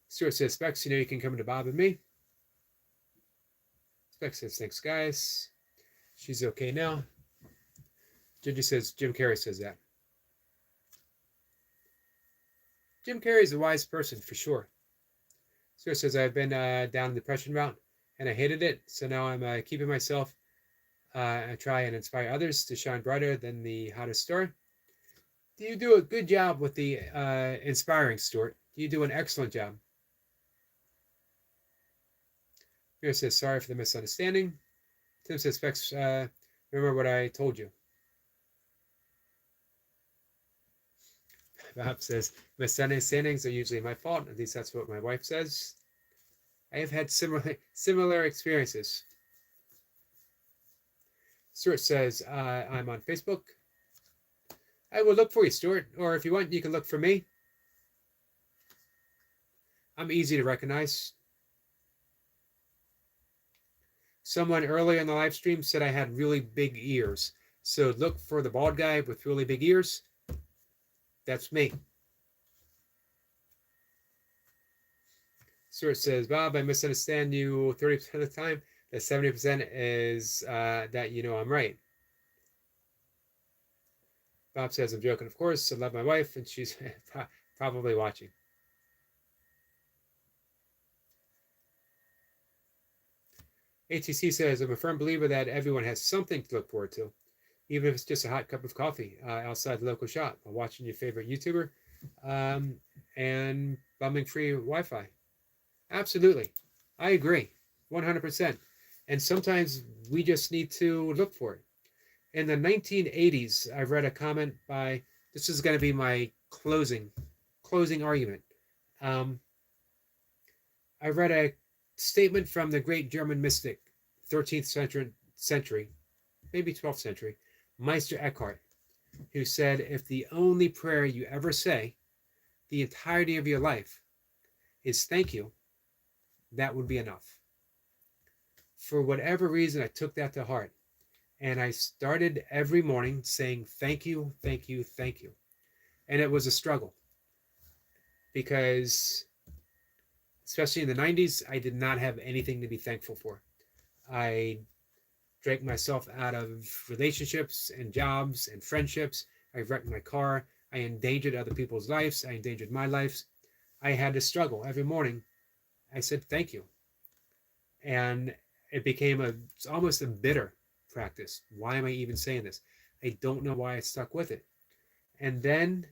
Stuart says, Specs, you can come to Bob and me. Specs says, thanks, guys. She's okay now. Ginger says, Jim Carrey says that. Jim Carrey is a wise person for sure. Stuart says, I've been down the depression route and I hated it. So now I'm keeping myself. I try and inspire others to shine brighter than the hottest star. You do a good job with the inspiring, Stuart. You do an excellent job. Mira says, sorry for the misunderstanding. Tim says, Specs, remember what I told you. Bob says, misunderstandings are usually my fault. At least that's what my wife says. I have had similar experiences. Stuart says, I'm on Facebook. I will look for you, Stuart. Or if you want, you can look for me. I'm easy to recognize. Someone earlier in the live stream said I had really big ears. So look for the bald guy with really big ears. That's me. Stuart says, Bob, I misunderstand you 30% of the time. The 70% is that I'm right. Bob says, I'm joking, of course. I love my wife, and she's probably watching. ATC says, I'm a firm believer that everyone has something to look forward to, even if it's just a hot cup of coffee outside the local shop while watching your favorite YouTuber and bumming free Wi-Fi. Absolutely. I agree. 100%. And sometimes we just need to look for it. In the 1980s, I read a comment by, this is going to be my closing argument. I read a statement from the great German mystic, 13th century, maybe 12th century, Meister Eckhart, who said, if the only prayer you ever say the entirety of your life is thank you, that would be enough. For whatever reason, I took that to heart. And I started every morning saying, thank you, thank you, thank you. And it was a struggle. Because, especially in the 90s, I did not have anything to be thankful for. I drank myself out of relationships and jobs and friendships. I wrecked my car. I endangered other people's lives. I endangered my lives. I had to struggle every morning. I said, thank you. And it became almost a bitter practice. Why am I even saying this? I don't know why I stuck with it. And then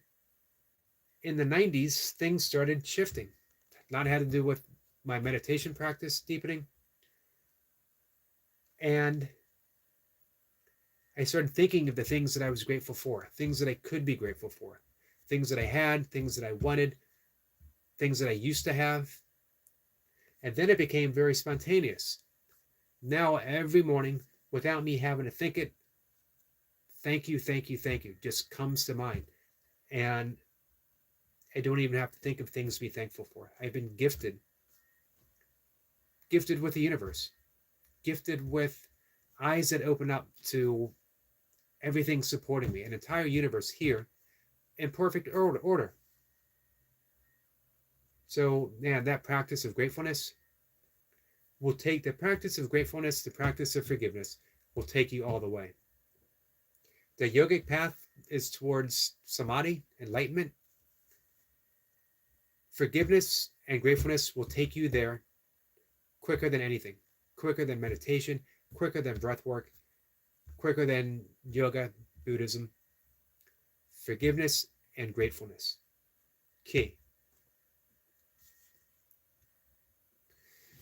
in the 90s, things started shifting. A lot had to do with my meditation practice deepening. And I started thinking of the things that I was grateful for, things that I could be grateful for, things that I had, things that I wanted, things that I used to have. And then it became very spontaneous. Now, every morning, without me having to think it, thank you, thank you, thank you, just comes to mind. And I don't even have to think of things to be thankful for. I've been gifted with the universe, gifted with eyes that open up to everything supporting me, an entire universe here in perfect order. So, yeah, that practice of gratefulness will take the practice of gratefulness, the practice of forgiveness will take you all the way. The yogic path is towards samadhi, enlightenment. Forgiveness and gratefulness will take you there quicker than anything, quicker than meditation, quicker than breath work, quicker than yoga, Buddhism. Forgiveness and gratefulness. Key.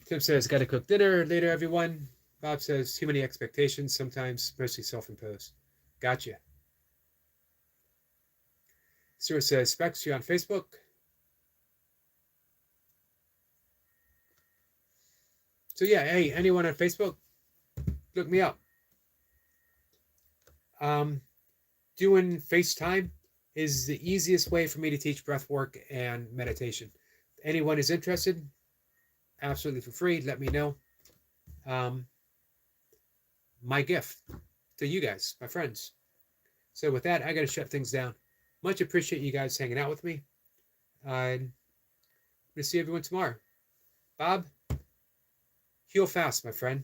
Tim says, got to cook dinner later, everyone. Bob says, too many expectations, sometimes mostly self-imposed. Gotcha. Stuart says, Specs, you on Facebook? So yeah, hey, anyone on Facebook, look me up. Doing FaceTime is the easiest way for me to teach breath work and meditation. If anyone is interested, absolutely for free, let me know. My gift to you guys, my friends. So with that, I got to shut things down. Much appreciate you guys hanging out with me. I'm going to see everyone tomorrow. Bob, heal fast, my friend.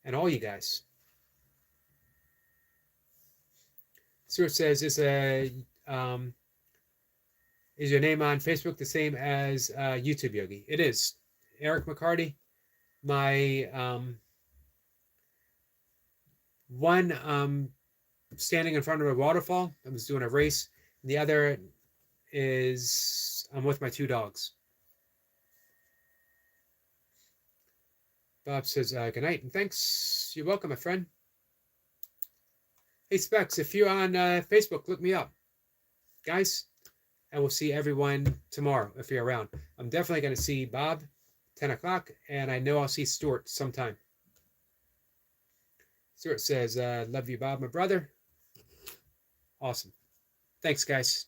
And all you guys. Stuart says, is your name on Facebook the same as YouTube Yogi? It is. Eric McCarty. My one standing in front of a waterfall. I was doing a race. The other is I'm with my two dogs. Bob says, good night and thanks. You're welcome, my friend. Hey, Specs, if you're on Facebook, look me up. Guys, and we'll see everyone tomorrow if you're around. I'm definitely going to see Bob, 10 o'clock, and I know I'll see Stuart sometime. Stuart says, love you, Bob, my brother. Awesome. Thanks, guys.